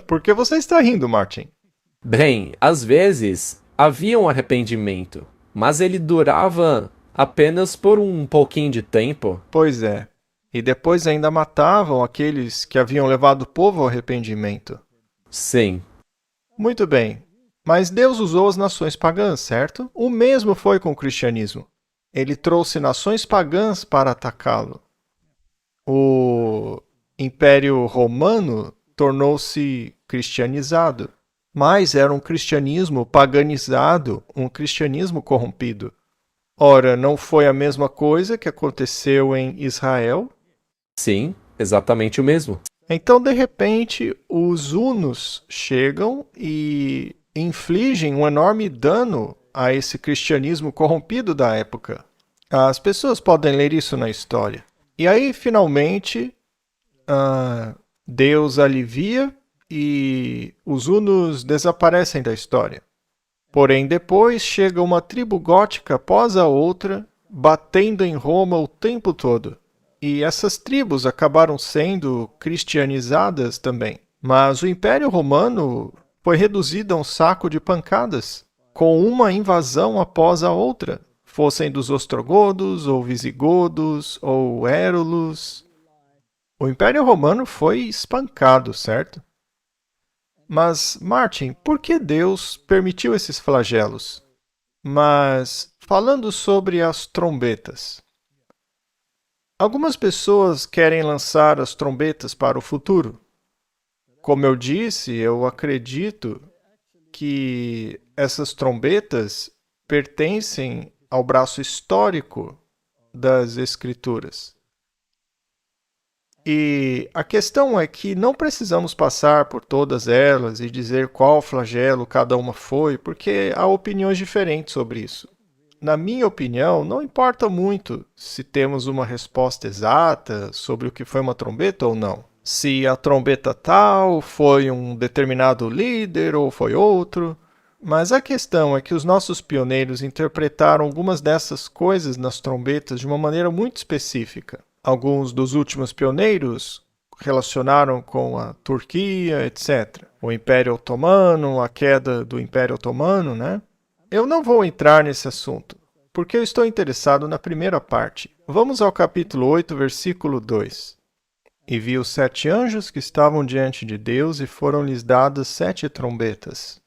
[SPEAKER 2] Por que você está rindo, Martin?
[SPEAKER 1] Bem, às vezes havia um arrependimento, mas ele durava apenas por um pouquinho de tempo.
[SPEAKER 2] Pois é. E depois ainda matavam aqueles que haviam levado o povo ao arrependimento.
[SPEAKER 1] Sim.
[SPEAKER 2] Muito bem. Mas Deus usou as nações pagãs, certo? O mesmo foi com o cristianismo. Ele trouxe nações pagãs para atacá-lo. O Império Romano tornou-se cristianizado, mas era um cristianismo paganizado, um cristianismo corrompido. Ora, não foi a mesma coisa que aconteceu em Israel?
[SPEAKER 1] Sim, exatamente o mesmo.
[SPEAKER 2] Então, de repente, os hunos chegam e infligem um enorme dano a esse cristianismo corrompido da época. As pessoas podem ler isso na história. E aí, finalmente, Deus alivia e os hunos desaparecem da história. Porém, depois chega uma tribo gótica após a outra, batendo em Roma o tempo todo. E essas tribos acabaram sendo cristianizadas também. Mas o Império Romano foi reduzido a um saco de pancadas, com uma invasão após a outra, fossem dos ostrogodos, ou visigodos, ou érulos. O Império Romano foi espancado, certo? Mas, Martin, por que Deus permitiu esses flagelos? Mas, falando sobre as trombetas. Algumas pessoas querem lançar as trombetas para o futuro. Como eu disse, eu acredito que essas trombetas pertencem ao braço histórico das Escrituras. E a questão é que não precisamos passar por todas elas e dizer qual flagelo cada uma foi, porque há opiniões diferentes sobre isso. Na minha opinião, não importa muito se temos uma resposta exata sobre o que foi uma trombeta ou não. Se a trombeta tal foi um determinado líder ou foi outro. Mas a questão é que os nossos pioneiros interpretaram algumas dessas coisas nas trombetas de uma maneira muito específica. Alguns dos últimos pioneiros relacionaram com a Turquia, etc. O Império Otomano, a queda do Império Otomano, né? Eu não vou entrar nesse assunto, porque eu estou interessado na primeira parte. Vamos ao capítulo 8, versículo 2. E vi os 7 anjos que estavam diante de Deus e foram-lhes dadas 7 trombetas.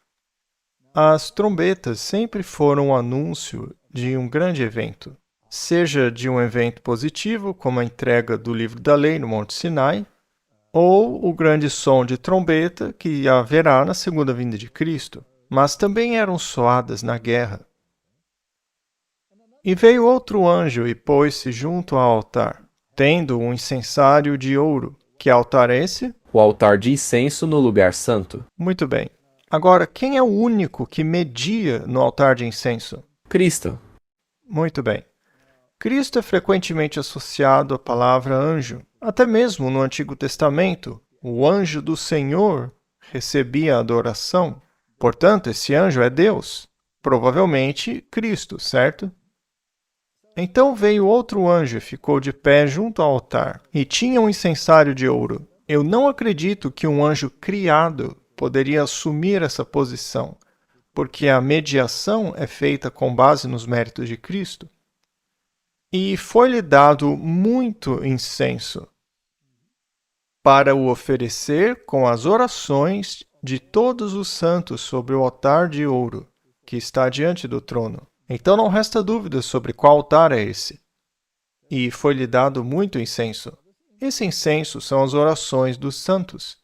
[SPEAKER 2] As trombetas sempre foram o anúncio de um grande evento, seja de um evento positivo, como a entrega do livro da lei no Monte Sinai, ou o grande som de trombeta que haverá na segunda vinda de Cristo, mas também eram soadas na guerra. E veio outro anjo e pôs-se junto ao altar, tendo um incensário de ouro. Que altar é esse?
[SPEAKER 1] O altar de incenso no lugar santo.
[SPEAKER 2] Muito bem. Agora, quem é o único que media no altar de incenso?
[SPEAKER 1] Cristo.
[SPEAKER 2] Muito bem. Cristo é frequentemente associado à palavra anjo. Até mesmo no Antigo Testamento, o anjo do Senhor recebia adoração. Portanto, esse anjo é Deus, provavelmente Cristo, certo? Então veio outro anjo e ficou de pé junto ao altar, e tinha um incensário de ouro. Eu não acredito que um anjo criado poderia assumir essa posição, porque a mediação é feita com base nos méritos de Cristo. E foi-lhe dado muito incenso para o oferecer com as orações de todos os santos sobre o altar de ouro que está diante do trono. Então não resta dúvida sobre qual altar é esse. E foi-lhe dado muito incenso. Esse incenso são as orações dos santos.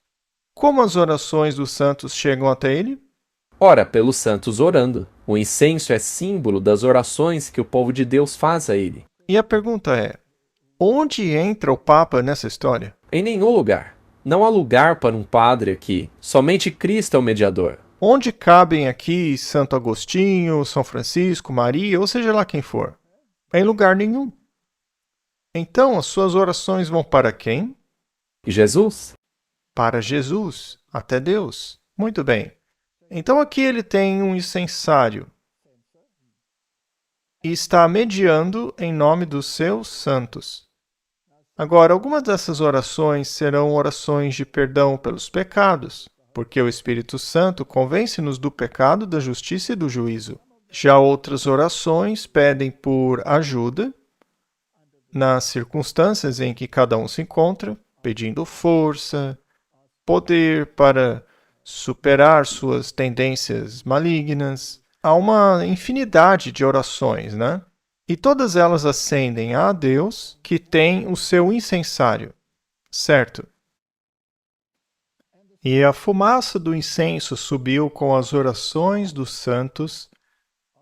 [SPEAKER 2] Como as orações dos santos chegam até ele?
[SPEAKER 1] Ora, pelos santos orando. O incenso é símbolo das orações que o povo de Deus faz a ele.
[SPEAKER 2] E a pergunta é, onde entra o Papa nessa história?
[SPEAKER 1] Em nenhum lugar. Não há lugar para um padre aqui. Somente Cristo é o mediador.
[SPEAKER 2] Onde cabem aqui Santo Agostinho, São Francisco, Maria, ou seja lá quem for? Em lugar nenhum. Então, as suas orações vão para quem?
[SPEAKER 1] E Jesus?
[SPEAKER 2] Para Jesus, até Deus. Muito bem. Então aqui ele tem um incensário e está mediando em nome dos seus santos. Agora, algumas dessas orações serão orações de perdão pelos pecados, porque o Espírito Santo convence-nos do pecado, da justiça e do juízo. Já outras orações pedem por ajuda nas circunstâncias em que cada um se encontra, pedindo força, poder para superar suas tendências malignas. Há uma infinidade de orações, né? E todas elas ascendem a Deus, que tem o seu incensário, certo? E a fumaça do incenso subiu com as orações dos santos,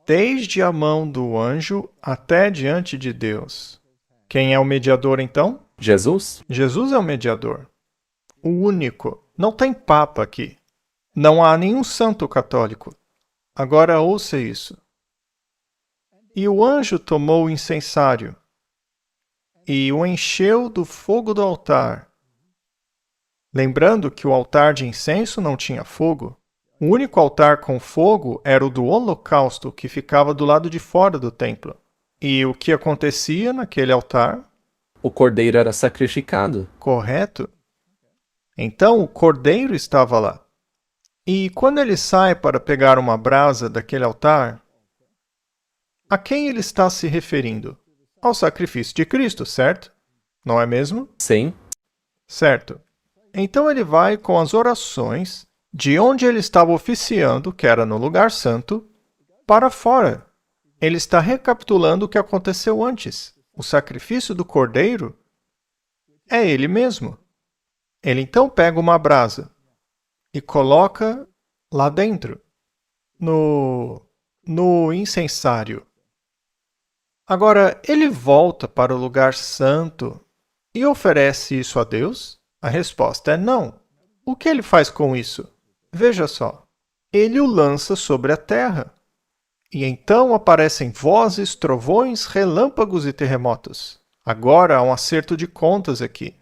[SPEAKER 2] desde a mão do anjo até diante de Deus. Quem é o mediador, então?
[SPEAKER 1] Jesus?
[SPEAKER 2] Jesus é o mediador. O único. Não tem papa aqui. Não há nenhum santo católico. Agora ouça isso. E o anjo tomou o incensário e o encheu do fogo do altar. Lembrando que o altar de incenso não tinha fogo. O único altar com fogo era o do holocausto, que ficava do lado de fora do templo. E o que acontecia naquele altar?
[SPEAKER 1] O cordeiro era sacrificado.
[SPEAKER 2] Correto? Então o cordeiro estava lá. E quando ele sai para pegar uma brasa daquele altar, a quem ele está se referindo? Ao sacrifício de Cristo, certo? Não é mesmo?
[SPEAKER 1] Sim.
[SPEAKER 2] Certo. Então ele vai com as orações de onde ele estava oficiando, que era no lugar santo, para fora. Ele está recapitulando o que aconteceu antes. O sacrifício do cordeiro é ele mesmo. Ele então pega uma brasa e coloca lá dentro, no incensário. Agora, ele volta para o lugar santo e oferece isso a Deus? A resposta é não. O que ele faz com isso? Veja só. Ele o lança sobre a terra. E então aparecem vozes, trovões, relâmpagos e terremotos. Agora há um acerto de contas aqui.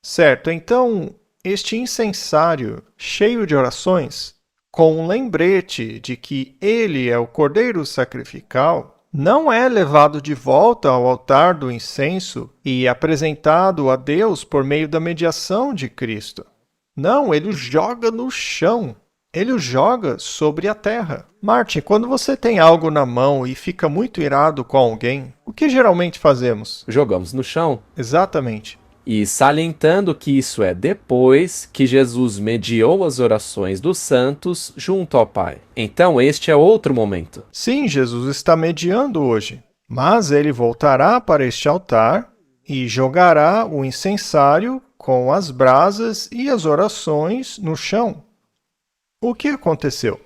[SPEAKER 2] Certo, então, este incensário, cheio de orações, com um lembrete de que ele é o cordeiro sacrificial, não é levado de volta ao altar do incenso e apresentado a Deus por meio da mediação de Cristo. Não, ele o joga no chão. Ele o joga sobre a terra. Martin, quando você tem algo na mão e fica muito irado com alguém, o que geralmente fazemos?
[SPEAKER 1] Jogamos no chão.
[SPEAKER 2] Exatamente.
[SPEAKER 1] E salientando que isso é depois que Jesus mediou as orações dos santos junto ao Pai. Então este é outro momento.
[SPEAKER 2] Sim, Jesus está mediando hoje, mas ele voltará para este altar e jogará o incensário com as brasas e as orações no chão. O que aconteceu?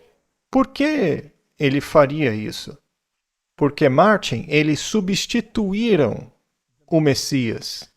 [SPEAKER 2] Por que ele faria isso? Porque, Martin, eles substituíram o Messias.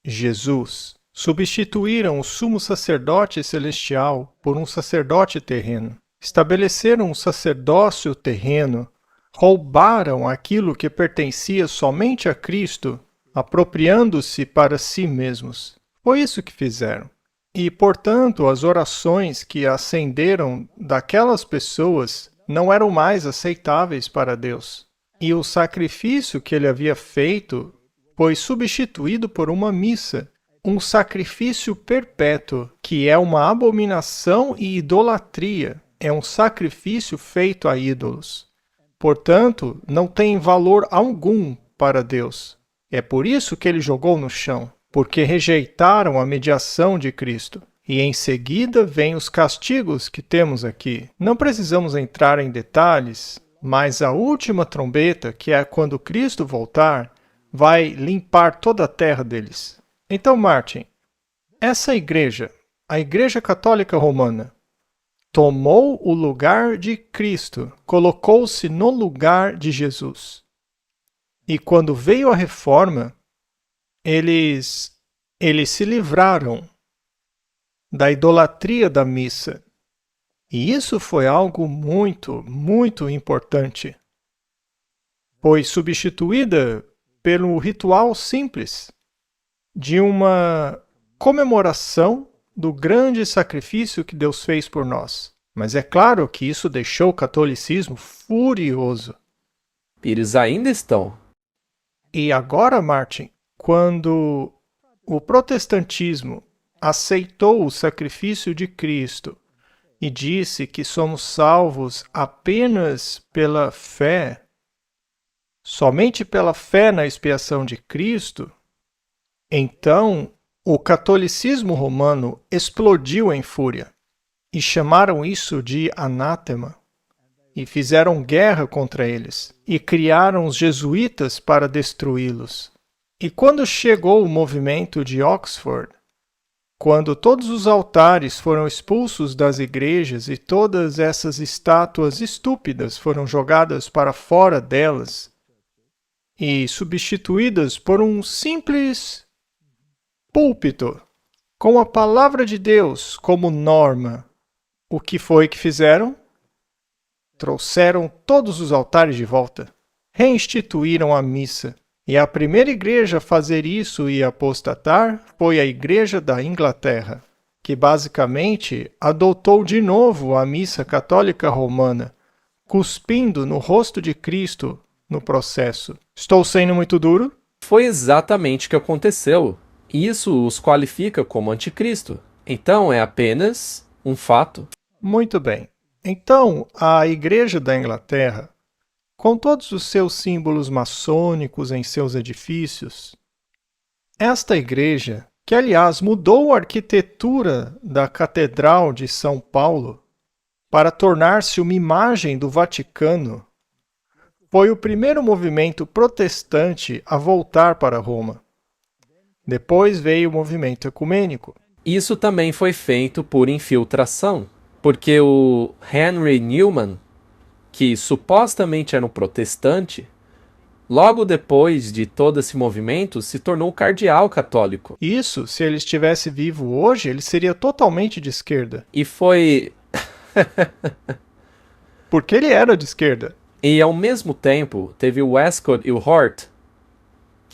[SPEAKER 2] Jesus, substituíram o sumo sacerdote celestial por um sacerdote terreno. Estabeleceram um sacerdócio terreno, roubaram aquilo que pertencia somente a Cristo, apropriando-se para si mesmos. Foi isso que fizeram. E, portanto, as orações que ascenderam daquelas pessoas não eram mais aceitáveis para Deus. E o sacrifício que ele havia feito foi substituído por uma missa, um sacrifício perpétuo, que é uma abominação e idolatria. É um sacrifício feito a ídolos. Portanto, não tem valor algum para Deus. É por isso que ele jogou no chão, porque rejeitaram a mediação de Cristo. E em seguida vêm os castigos que temos aqui. Não precisamos entrar em detalhes, mas a última trombeta, que é quando Cristo voltar, vai limpar toda a terra deles. Então, Martin, essa igreja, a Igreja Católica Romana, tomou o lugar de Cristo, colocou-se no lugar de Jesus. E quando veio a reforma, eles se livraram da idolatria da missa. E isso foi algo muito, muito importante. Foi substituída pelo ritual simples de uma comemoração do grande sacrifício que Deus fez por nós. Mas é claro que isso deixou o catolicismo furioso.
[SPEAKER 1] Eles ainda estão.
[SPEAKER 2] E agora, Martin, quando o protestantismo aceitou o sacrifício de Cristo e disse que somos salvos apenas pela fé, somente pela fé na expiação de Cristo, então o catolicismo romano explodiu em fúria e chamaram isso de anátema e fizeram guerra contra eles e criaram os jesuítas para destruí-los. E quando chegou o movimento de Oxford, quando todos os altares foram expulsos das igrejas e todas essas estátuas estúpidas foram jogadas para fora delas, e substituídas por um simples púlpito, com a palavra de Deus como norma. O que foi que fizeram? Trouxeram todos os altares de volta, reinstituíram a missa. E a primeira igreja a fazer isso e apostatar foi a Igreja da Inglaterra, que basicamente adotou de novo a missa católica romana, cuspindo no rosto de Cristo no processo. Estou sendo muito duro?
[SPEAKER 1] Foi exatamente o que aconteceu. Isso os qualifica como anticristo. Então é apenas um fato.
[SPEAKER 2] Muito bem. Então, a Igreja da Inglaterra, com todos os seus símbolos maçônicos em seus edifícios, esta igreja, que aliás mudou a arquitetura da Catedral de São Paulo para tornar-se uma imagem do Vaticano, foi o primeiro movimento protestante a voltar para Roma. Depois veio o movimento ecumênico.
[SPEAKER 1] Isso também foi feito por infiltração, porque o Henry Newman, que supostamente era um protestante, logo depois de todo esse movimento, se tornou cardeal católico.
[SPEAKER 2] Isso, se ele estivesse vivo hoje, ele seria totalmente de esquerda.
[SPEAKER 1] E foi...
[SPEAKER 2] Porque ele era de esquerda.
[SPEAKER 1] E ao mesmo tempo, teve o Westcott e o Hort,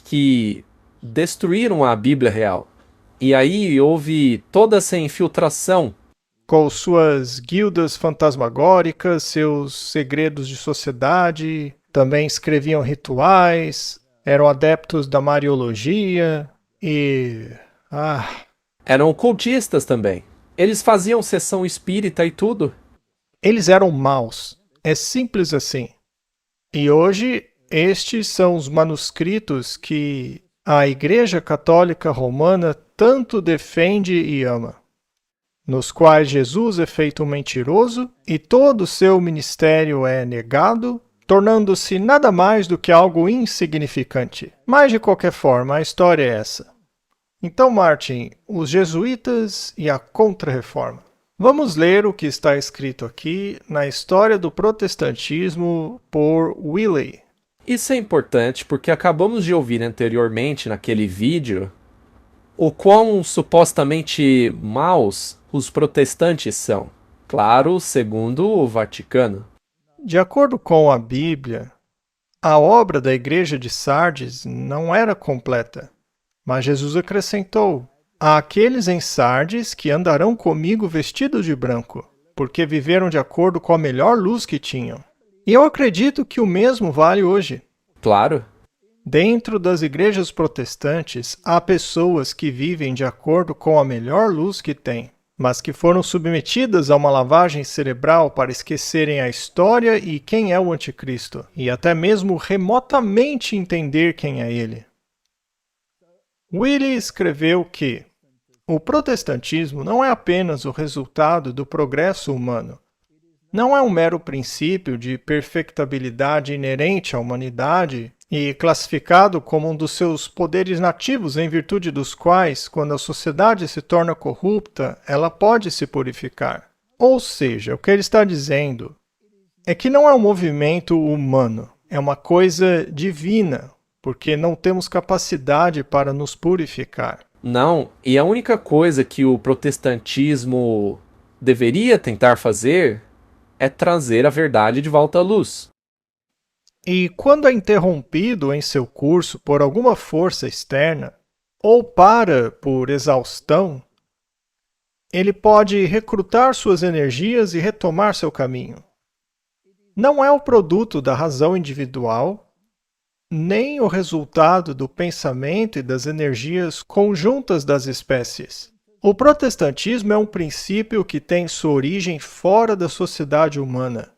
[SPEAKER 1] que destruíram a Bíblia real. E aí houve toda essa infiltração.
[SPEAKER 2] Com suas guildas fantasmagóricas, seus segredos de sociedade, também escreviam rituais, eram adeptos da Mariologia e...
[SPEAKER 1] Eram ocultistas também. Eles faziam sessão espírita e tudo.
[SPEAKER 2] Eles eram maus. É simples assim. E hoje, estes são os manuscritos que a Igreja Católica Romana tanto defende e ama, nos quais Jesus é feito um mentiroso e todo o seu ministério é negado, tornando-se nada mais do que algo insignificante. Mas, de qualquer forma, a história é essa. Então, Martin, os jesuítas e a Contra-Reforma. Vamos ler o que está escrito aqui na História do Protestantismo por Willey.
[SPEAKER 1] Isso é importante porque acabamos de ouvir anteriormente naquele vídeo o quão supostamente maus os protestantes são. Claro, segundo o Vaticano.
[SPEAKER 2] De acordo com a Bíblia, a obra da Igreja de Sardes não era completa, mas Jesus acrescentou: há aqueles em Sardes que andarão comigo vestidos de branco, porque viveram de acordo com a melhor luz que tinham. E eu acredito que o mesmo vale hoje.
[SPEAKER 1] Claro.
[SPEAKER 2] Dentro das igrejas protestantes, há pessoas que vivem de acordo com a melhor luz que têm, mas que foram submetidas a uma lavagem cerebral para esquecerem a história e quem é o anticristo, e até mesmo remotamente entender quem é ele. Willey escreveu que o protestantismo não é apenas o resultado do progresso humano. Não é um mero princípio de perfectibilidade inerente à humanidade e classificado como um dos seus poderes nativos em virtude dos quais, quando a sociedade se torna corrupta, ela pode se purificar. Ou seja, o que ele está dizendo é que não é um movimento humano, é uma coisa divina, porque não temos capacidade para nos purificar.
[SPEAKER 1] Não, e a única coisa que o protestantismo deveria tentar fazer é trazer a verdade de volta à luz.
[SPEAKER 2] E quando é interrompido em seu curso por alguma força externa, ou para por exaustão, ele pode recrutar suas energias e retomar seu caminho. Não é o produto da razão individual, nem o resultado do pensamento e das energias conjuntas das espécies. O protestantismo é um princípio que tem sua origem fora da sociedade humana.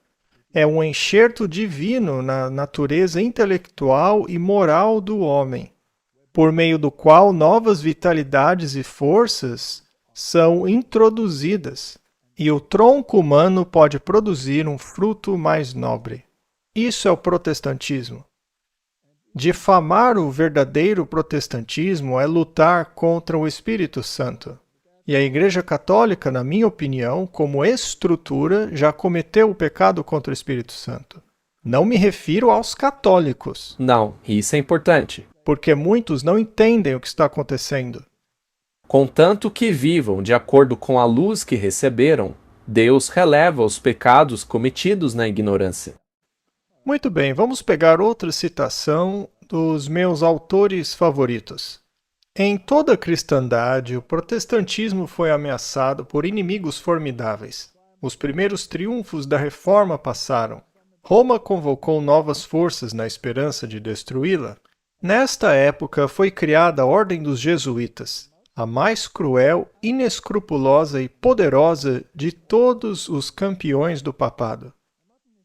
[SPEAKER 2] É um enxerto divino na natureza intelectual e moral do homem, por meio do qual novas vitalidades e forças são introduzidas, e o tronco humano pode produzir um fruto mais nobre. Isso é o protestantismo. Difamar o verdadeiro protestantismo é lutar contra o Espírito Santo. E a Igreja Católica, na minha opinião, como estrutura, já cometeu o pecado contra o Espírito Santo. Não me refiro aos católicos.
[SPEAKER 1] Não, isso é importante.
[SPEAKER 2] Porque muitos não entendem o que está acontecendo.
[SPEAKER 1] Contanto que vivam de acordo com a luz que receberam, Deus releva os pecados cometidos na ignorância.
[SPEAKER 2] Muito bem, vamos pegar outra citação dos meus autores favoritos. Em toda a cristandade, o protestantismo foi ameaçado por inimigos formidáveis. Os primeiros triunfos da Reforma passaram. Roma convocou novas forças na esperança de destruí-la. Nesta época foi criada a Ordem dos Jesuítas. a mais cruel, inescrupulosa e poderosa de todos os campeões do papado.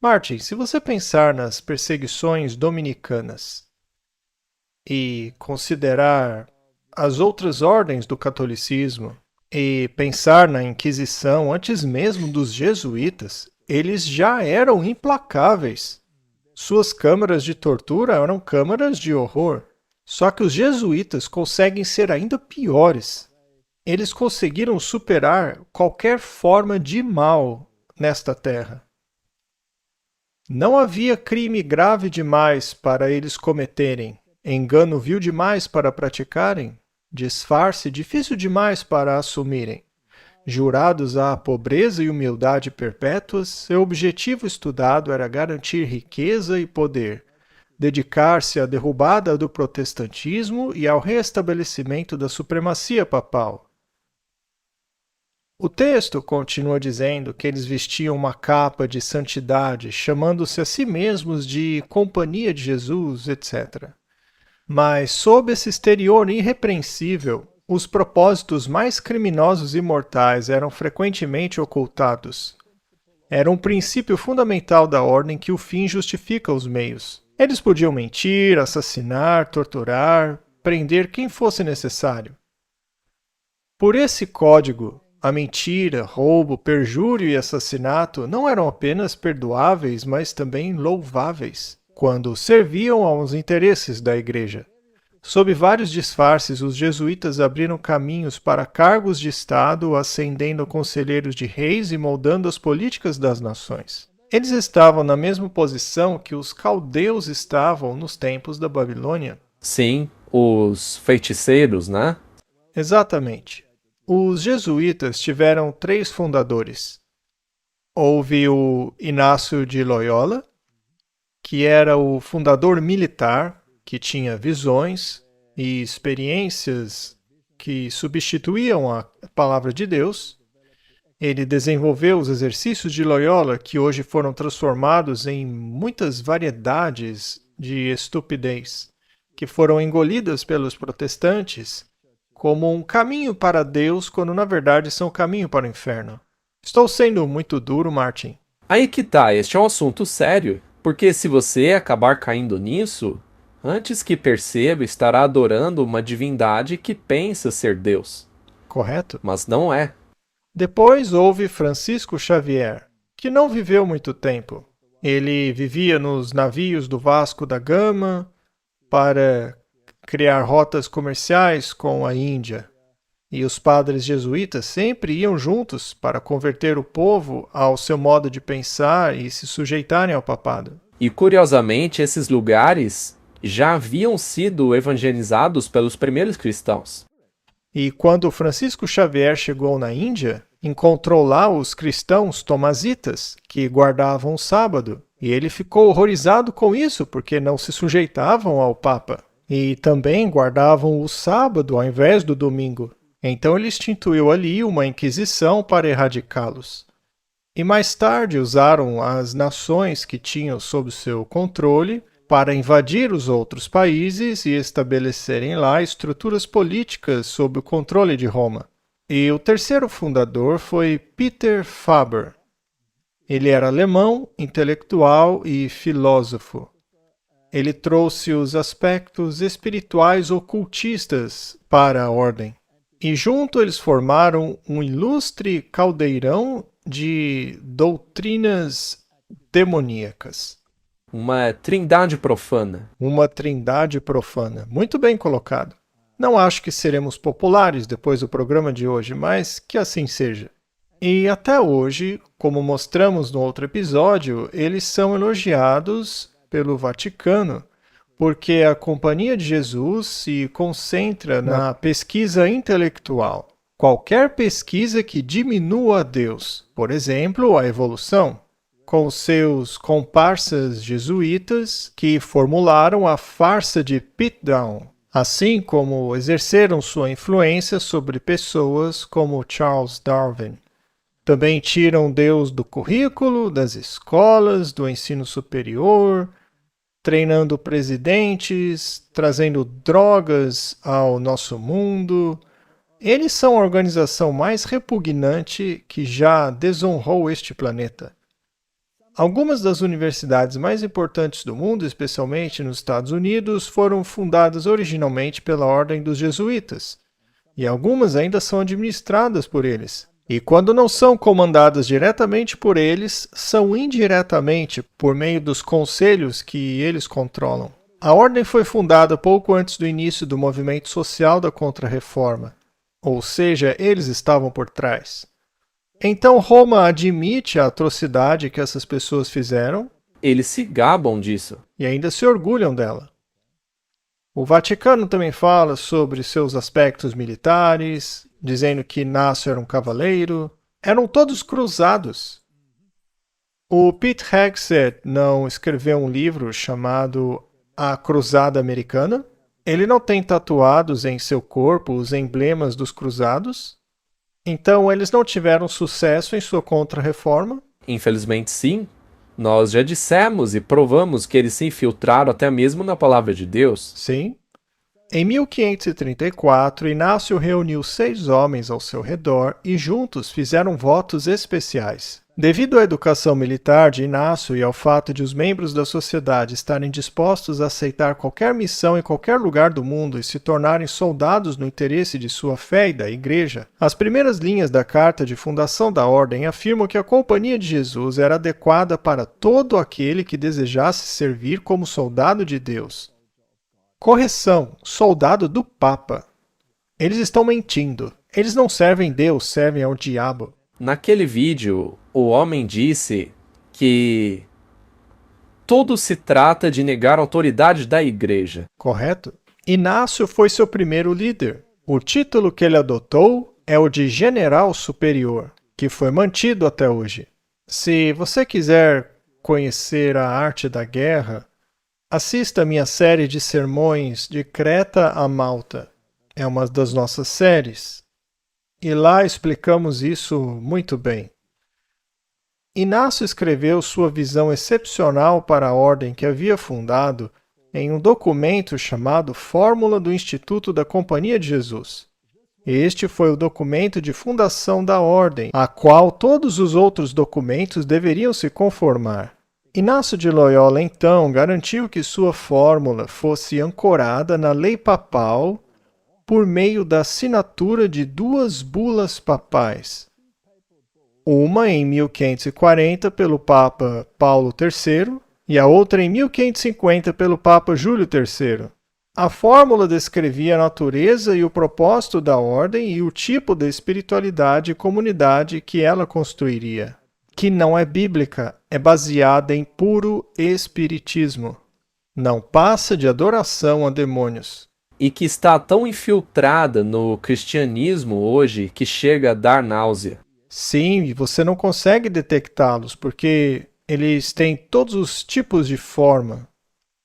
[SPEAKER 2] Martin, se você pensar nas perseguições dominicanas e considerar as outras ordens do catolicismo e pensar na Inquisição antes mesmo dos jesuítas, eles já eram implacáveis. Suas câmaras de tortura eram câmaras de horror. Só que os jesuítas conseguem ser ainda piores. Eles conseguiram superar qualquer forma de mal nesta terra. Não havia crime grave demais para eles cometerem, engano vil demais para praticarem, disfarce difícil demais para assumirem. Jurados à pobreza e humildade perpétuas, seu objetivo estudado era garantir riqueza e poder, dedicar-se à derrubada do protestantismo e ao restabelecimento da supremacia papal. O texto continua dizendo que eles vestiam uma capa de santidade, chamando-se a si mesmos de Companhia de Jesus, etc. Mas, sob esse exterior irrepreensível, os propósitos mais criminosos e mortais eram frequentemente ocultados. Era um princípio fundamental da ordem que o fim justifica os meios. Eles podiam mentir, assassinar, torturar, prender quem fosse necessário. Por esse código, a mentira, roubo, perjúrio e assassinato não eram apenas perdoáveis, mas também louváveis, quando serviam aos interesses da Igreja. Sob vários disfarces, os jesuítas abriram caminhos para cargos de Estado, ascendendo a conselheiros de reis e moldando as políticas das nações. Eles estavam na mesma posição que os caldeus estavam nos tempos da Babilônia.
[SPEAKER 1] Sim, os feiticeiros, né?
[SPEAKER 2] Exatamente. Os jesuítas tiveram 3 fundadores. Houve o Inácio de Loyola, que era o fundador militar, que tinha visões e experiências que substituíam a palavra de Deus. Ele desenvolveu os exercícios de Loyola, que hoje foram transformados em muitas variedades de estupidez, que foram engolidas pelos protestantes como um caminho para Deus, quando na verdade são um caminho para o inferno. Estou sendo muito duro, Martin.
[SPEAKER 1] Aí que tá, este é um assunto sério, porque se você acabar caindo nisso, antes que perceba, estará adorando uma divindade que pensa ser Deus.
[SPEAKER 2] Correto?
[SPEAKER 1] Mas não é.
[SPEAKER 2] Depois houve Francisco Xavier, que não viveu muito tempo. Ele vivia nos navios do Vasco da Gama para criar rotas comerciais com a Índia. E os padres jesuítas sempre iam juntos para converter o povo ao seu modo de pensar e se sujeitarem ao papado.
[SPEAKER 1] E curiosamente, esses lugares já haviam sido evangelizados pelos primeiros cristãos.
[SPEAKER 2] E quando Francisco Xavier chegou na Índia, encontrou lá os cristãos tomazitas, que guardavam o sábado, e ele ficou horrorizado com isso, porque não se sujeitavam ao Papa, e também guardavam o sábado ao invés do domingo. Então ele instituiu ali uma inquisição para erradicá-los. E mais tarde usaram as nações que tinham sob seu controle para invadir os outros países e estabelecerem lá estruturas políticas sob o controle de Roma. E o terceiro fundador foi Peter Faber. Ele era alemão, intelectual e filósofo. Ele trouxe os aspectos espirituais ocultistas para a ordem. E junto eles formaram um ilustre caldeirão de doutrinas demoníacas.
[SPEAKER 1] Uma trindade profana.
[SPEAKER 2] Uma trindade profana. Muito bem colocado. Não acho que seremos populares depois do programa de hoje, mas que assim seja. E até hoje, como mostramos no outro episódio, eles são elogiados pelo Vaticano, porque a Companhia de Jesus se concentra na pesquisa intelectual. Qualquer pesquisa que diminua a Deus, por exemplo, a evolução, com seus comparsas jesuítas que formularam a farsa de Pitdown, assim como exerceram sua influência sobre pessoas como Charles Darwin. Também tiram Deus do currículo, das escolas, do ensino superior, treinando presidentes, trazendo drogas ao nosso mundo, Eles são a organização mais repugnante que já desonrou este planeta. Algumas das universidades mais importantes do mundo, especialmente nos Estados Unidos, foram fundadas originalmente pela Ordem dos Jesuítas, e algumas ainda são administradas por eles. E quando não são comandadas diretamente por eles, são indiretamente por meio dos conselhos que eles controlam. A Ordem foi fundada pouco antes do início do movimento social da Contra-Reforma, ou seja, eles estavam por trás. Então Roma admite a atrocidade que essas pessoas fizeram.
[SPEAKER 1] Eles se gabam disso.
[SPEAKER 2] E ainda se orgulham dela. O Vaticano também fala sobre seus aspectos militares, dizendo que Inácio era um cavaleiro. Eram todos cruzados. O Pete Hegseth não escreveu um livro chamado A Cruzada Americana? Ele não tem tatuados em seu corpo os emblemas dos cruzados? Então, eles não tiveram sucesso em sua contra-reforma?
[SPEAKER 1] Infelizmente, sim. Nós já dissemos e provamos que eles se infiltraram até mesmo na palavra de Deus.
[SPEAKER 2] Sim. Em 1534, Inácio reuniu 6 homens ao seu redor e juntos fizeram votos especiais. Devido à educação militar de Inácio e ao fato de os membros da sociedade estarem dispostos a aceitar qualquer missão em qualquer lugar do mundo e se tornarem soldados no interesse de sua fé e da Igreja, as primeiras linhas da carta de fundação da Ordem afirmam que a Companhia de Jesus era adequada para todo aquele que desejasse servir como soldado de Deus. Correção, soldado do Papa. Eles estão mentindo. Eles não servem Deus, servem ao diabo.
[SPEAKER 1] Naquele vídeo, o homem disse que tudo se trata de negar a autoridade da igreja.
[SPEAKER 2] Correto? Inácio foi seu primeiro líder. O título que ele adotou é o de General Superior, que foi mantido até hoje. Se você quiser conhecer a arte da guerra, assista a minha série de sermões de Creta a Malta. É uma das nossas séries. E lá explicamos isso muito bem. Inácio escreveu sua visão excepcional para a ordem que havia fundado em um documento chamado Fórmula do Instituto da Companhia de Jesus. Este foi o documento de fundação da ordem, a qual todos os outros documentos deveriam se conformar. Inácio de Loyola, então, garantiu que sua fórmula fosse ancorada na lei papal por meio da assinatura de 2 bulas papais. Uma em 1540 pelo Papa Paulo III e a outra em 1550 pelo Papa Júlio III. A fórmula descrevia a natureza e o propósito da ordem e o tipo de espiritualidade e comunidade que ela construiria, que não é bíblica, é baseada em puro espiritismo. Não passa de adoração a demônios.
[SPEAKER 1] E que está tão infiltrada no cristianismo hoje que chega a dar náusea.
[SPEAKER 2] Sim, você não consegue detectá-los porque eles têm todos os tipos de forma.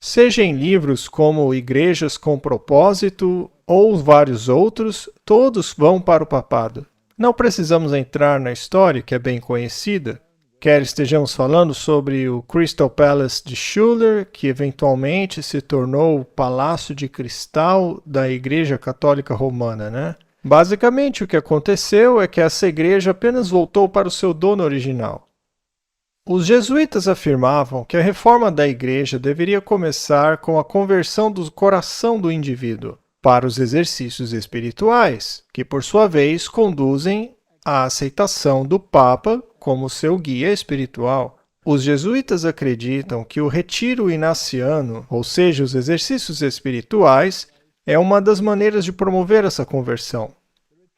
[SPEAKER 2] Seja em livros como Igrejas com Propósito ou vários outros, todos vão para o papado. Não precisamos entrar na história, que é bem conhecida, quer estejamos falando sobre o Crystal Palace de Schuller, que eventualmente se tornou o Palácio de Cristal da Igreja Católica Romana, né? Basicamente, o que aconteceu é que essa igreja apenas voltou para o seu dono original. Os jesuítas afirmavam que a reforma da igreja deveria começar com a conversão do coração do indivíduo para os exercícios espirituais, que por sua vez conduzem à aceitação do Papa como seu guia espiritual. Os jesuítas acreditam que o retiro inaciano, ou seja, os exercícios espirituais, é uma das maneiras de promover essa conversão.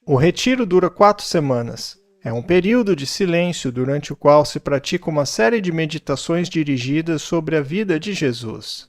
[SPEAKER 2] O retiro dura 4 semanas. É um período de silêncio durante o qual se pratica uma série de meditações dirigidas sobre a vida de Jesus.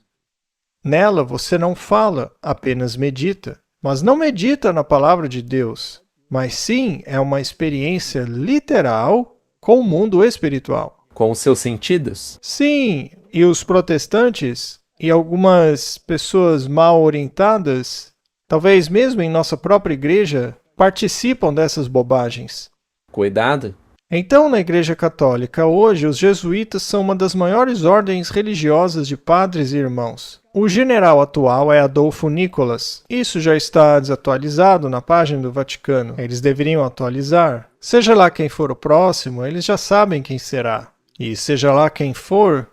[SPEAKER 2] Nela você não fala, apenas medita. Mas não medita na palavra de Deus, mas sim é uma experiência literal com o mundo espiritual.
[SPEAKER 1] Com os seus sentidos?
[SPEAKER 2] Sim, e os protestantes e algumas pessoas mal orientadas, talvez mesmo em nossa própria igreja, participam dessas bobagens.
[SPEAKER 1] Cuidado.
[SPEAKER 2] Então, na Igreja Católica, hoje, os jesuítas são uma das maiores ordens religiosas de padres e irmãos. O general atual é Adolfo Nicolas. Isso já está desatualizado na página do Vaticano. Eles deveriam atualizar. Seja lá quem for o próximo, eles já sabem quem será. E seja lá quem for,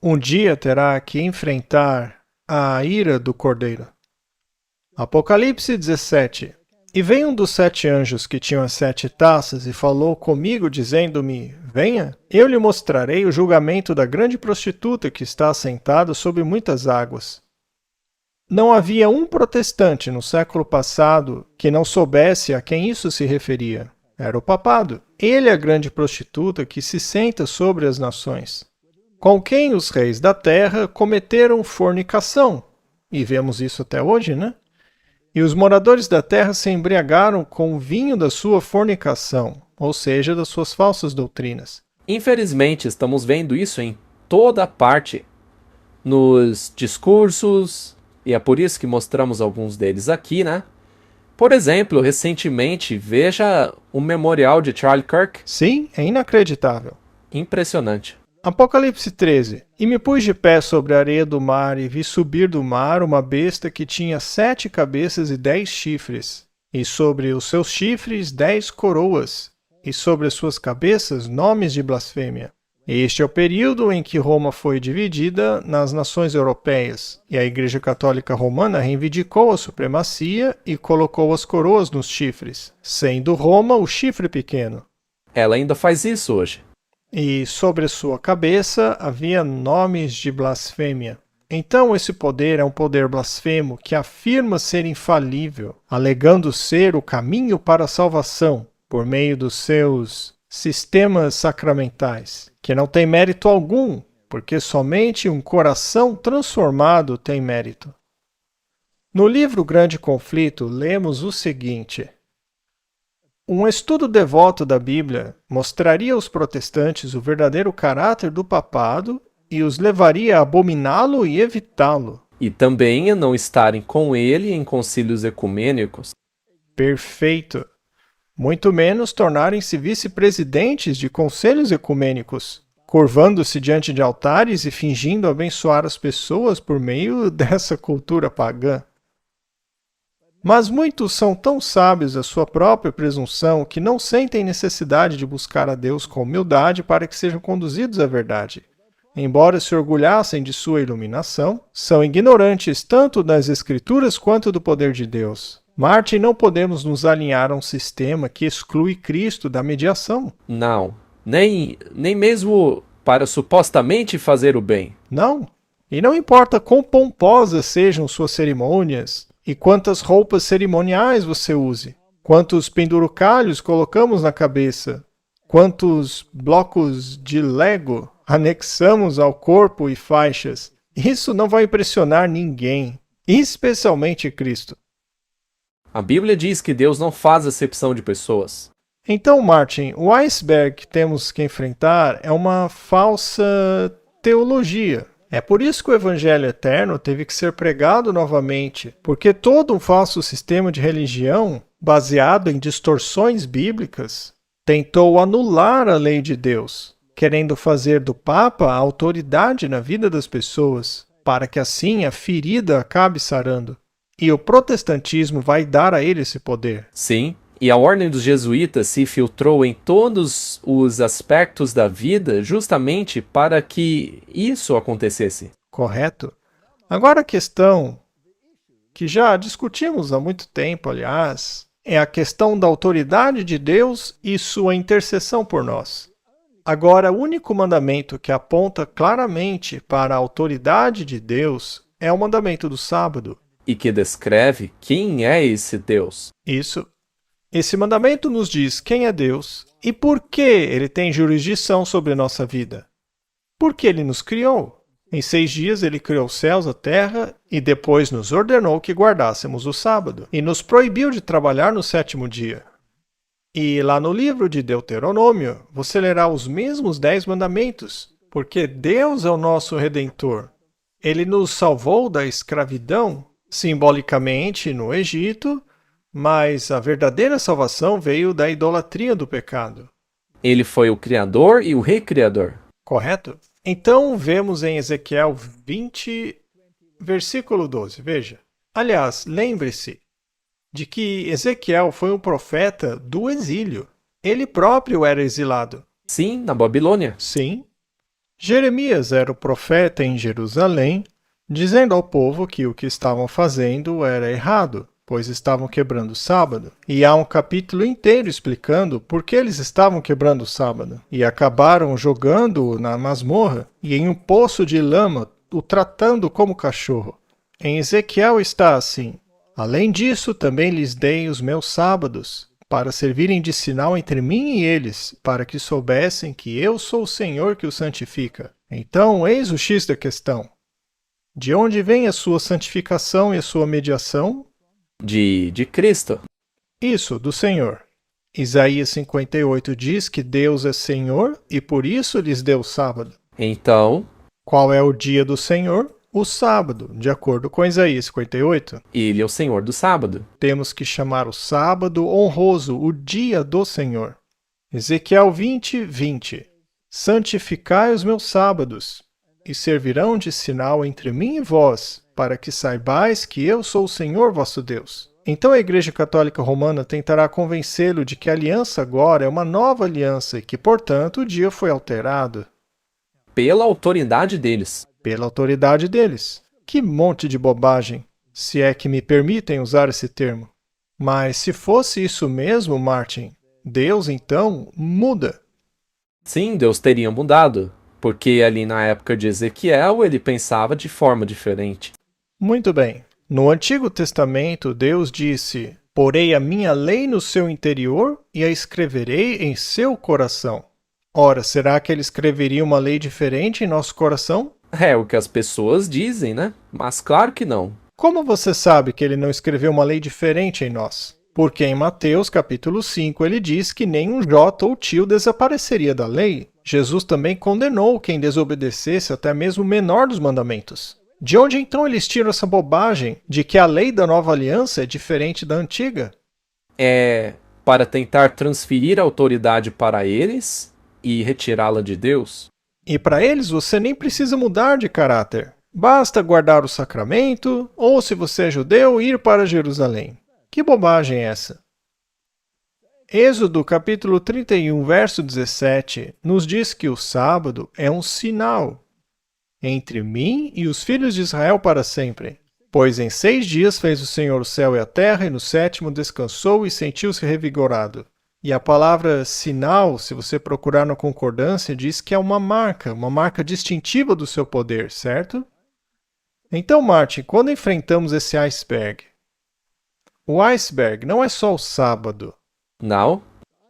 [SPEAKER 2] um dia terá que enfrentar a ira do Cordeiro. Apocalipse 17. E veio um dos 7 anjos que tinham as 7 taças e falou comigo, dizendo-me: Venha, eu lhe mostrarei o julgamento da grande prostituta que está assentada sobre muitas águas. Não havia um protestante no século passado que não soubesse a quem isso se referia. Era o papado. Ele é a grande prostituta que se senta sobre as nações, com quem os reis da terra cometeram fornicação. E vemos isso até hoje, né? E os moradores da terra se embriagaram com o vinho da sua fornicação, ou seja, das suas falsas doutrinas.
[SPEAKER 1] Infelizmente, estamos vendo isso em toda parte, nos discursos, e é por isso que mostramos alguns deles aqui, né? Por exemplo, recentemente, veja o memorial de Charlie Kirk.
[SPEAKER 2] Sim, é inacreditável.
[SPEAKER 1] Impressionante.
[SPEAKER 2] Apocalipse 13. E me pus de pé sobre a areia do mar e vi subir do mar uma besta que tinha 7 cabeças e 10 chifres, e sobre os seus chifres 10 coroas, e sobre as suas cabeças nomes de blasfêmia. Este é o período em que Roma foi dividida nas nações europeias, e a Igreja Católica Romana reivindicou a supremacia e colocou as coroas nos chifres, sendo Roma o chifre pequeno.
[SPEAKER 1] Ela ainda faz isso hoje.
[SPEAKER 2] E sobre sua cabeça havia nomes de blasfêmia. Então esse poder é um poder blasfemo que afirma ser infalível, alegando ser o caminho para a salvação, por meio dos seus sistemas sacramentais, que não tem mérito algum, porque somente um coração transformado tem mérito. No livro Grande Conflito, lemos o seguinte: um estudo devoto da Bíblia mostraria aos protestantes o verdadeiro caráter do papado e os levaria a abominá-lo e evitá-lo.
[SPEAKER 1] E também a não estarem com ele em concílios ecumênicos.
[SPEAKER 2] Perfeito. Muito menos tornarem-se vice-presidentes de conselhos ecumênicos, curvando-se diante de altares e fingindo abençoar as pessoas por meio dessa cultura pagã. Mas muitos são tão sábios à sua própria presunção que não sentem necessidade de buscar a Deus com humildade para que sejam conduzidos à verdade. Embora se orgulhassem de sua iluminação, são ignorantes tanto das Escrituras quanto do poder de Deus. Martin, não podemos nos alinhar a um sistema que exclui Cristo da mediação.
[SPEAKER 1] Não, nem mesmo para supostamente fazer o bem.
[SPEAKER 2] Não. E não importa quão pomposas sejam suas cerimônias, e quantas roupas cerimoniais você use, quantos penduricalhos colocamos na cabeça, quantos blocos de Lego anexamos ao corpo e faixas, isso não vai impressionar ninguém, especialmente Cristo.
[SPEAKER 1] A Bíblia diz que Deus não faz acepção de pessoas.
[SPEAKER 2] Então, Martin, o iceberg que temos que enfrentar é uma falsa teologia. É por isso que o Evangelho Eterno teve que ser pregado novamente, porque todo um falso sistema de religião, baseado em distorções bíblicas, tentou anular a lei de Deus, querendo fazer do Papa a autoridade na vida das pessoas, para que assim a ferida acabe sarando. E o protestantismo vai dar a ele esse poder.
[SPEAKER 1] Sim, e a ordem dos jesuítas se filtrou em todos os aspectos da vida justamente para que isso acontecesse.
[SPEAKER 2] Correto? Agora a questão, que já discutimos há muito tempo, aliás, é a questão da autoridade de Deus e sua intercessão por nós. Agora, o único mandamento que aponta claramente para a autoridade de Deus é o mandamento do sábado.
[SPEAKER 1] E que descreve quem é esse Deus.
[SPEAKER 2] Isso. Esse mandamento nos diz quem é Deus e por que ele tem jurisdição sobre nossa vida. Porque ele nos criou. Em 6 dias ele criou os céus, a terra e depois nos ordenou que guardássemos o sábado e nos proibiu de trabalhar no 7º dia. E lá no livro de Deuteronômio, você lerá os mesmos 10 mandamentos, porque Deus é o nosso Redentor. Ele nos salvou da escravidão, simbolicamente no Egito, mas a verdadeira salvação veio da idolatria do pecado.
[SPEAKER 1] Ele foi o Criador e o Recriador.
[SPEAKER 2] Correto? Então, vemos em Ezequiel 20, versículo 12. Veja. Aliás, lembre-se de que Ezequiel foi um profeta do exílio. Ele próprio era exilado.
[SPEAKER 1] Sim, na Babilônia.
[SPEAKER 2] Sim. Jeremias era o profeta em Jerusalém, dizendo ao povo que o que estavam fazendo era errado, pois estavam quebrando o sábado. E há um capítulo inteiro explicando por que eles estavam quebrando o sábado. E acabaram jogando-o na masmorra e em um poço de lama, o tratando como cachorro. Em Ezequiel está assim: além disso, também lhes dei os meus sábados, para servirem de sinal entre mim e eles, para que soubessem que eu sou o Senhor que os santifica. Então, eis o X da questão. De onde vem a sua santificação e a sua mediação?
[SPEAKER 1] De Cristo.
[SPEAKER 2] Isso, do Senhor. Isaías 58 diz que Deus é Senhor e por isso lhes deu o sábado.
[SPEAKER 1] Então,
[SPEAKER 2] Qual é o dia do Senhor? O sábado, de acordo com Isaías 58.
[SPEAKER 1] ele é o Senhor do sábado.
[SPEAKER 2] Temos que chamar o sábado honroso, o dia do Senhor. Ezequiel 20, 20. Santificai os meus sábados, e servirão de sinal entre mim e vós, para que saibais que eu sou o Senhor vosso Deus. Então a Igreja Católica Romana tentará convencê-lo de que a aliança agora é uma nova aliança e que, portanto, o dia foi alterado
[SPEAKER 1] Pela autoridade deles.
[SPEAKER 2] pela autoridade deles. Que monte de bobagem, se é que me permitem usar esse termo. Mas se fosse isso mesmo, Martin, Deus então muda.
[SPEAKER 1] Sim, Deus teria mudado, porque ali na época de Ezequiel ele pensava de forma diferente.
[SPEAKER 2] Muito bem. No Antigo Testamento, Deus disse: porei a minha lei no seu interior e a escreverei em seu coração. Ora, será que ele escreveria uma lei diferente em nosso coração?
[SPEAKER 1] É o que as pessoas dizem, né? Mas claro que não.
[SPEAKER 2] Como você sabe que ele não escreveu uma lei diferente em nós? Porque em Mateus capítulo 5 ele diz que nenhum jota ou tio desapareceria da lei. Jesus também condenou quem desobedecesse até mesmo o menor dos mandamentos. De onde então eles tiram essa bobagem de que a lei da nova aliança é diferente da antiga?
[SPEAKER 1] É para tentar transferir a autoridade para eles e retirá-la de Deus.
[SPEAKER 2] E para eles você nem precisa mudar de caráter. Basta guardar o sacramento, ou se você é judeu, ir para Jerusalém. Que bobagem é essa? Êxodo capítulo 31, verso 17, nos diz que o sábado é um sinal entre mim e os filhos de Israel para sempre. Pois em 6 dias fez o Senhor o céu e a terra, e no 7º descansou e sentiu-se revigorado. E a palavra sinal, se você procurar na concordância, diz que é uma marca distintiva do seu poder, certo? Então, Martin, quando enfrentamos esse iceberg, o iceberg não é só o sábado.
[SPEAKER 1] Não?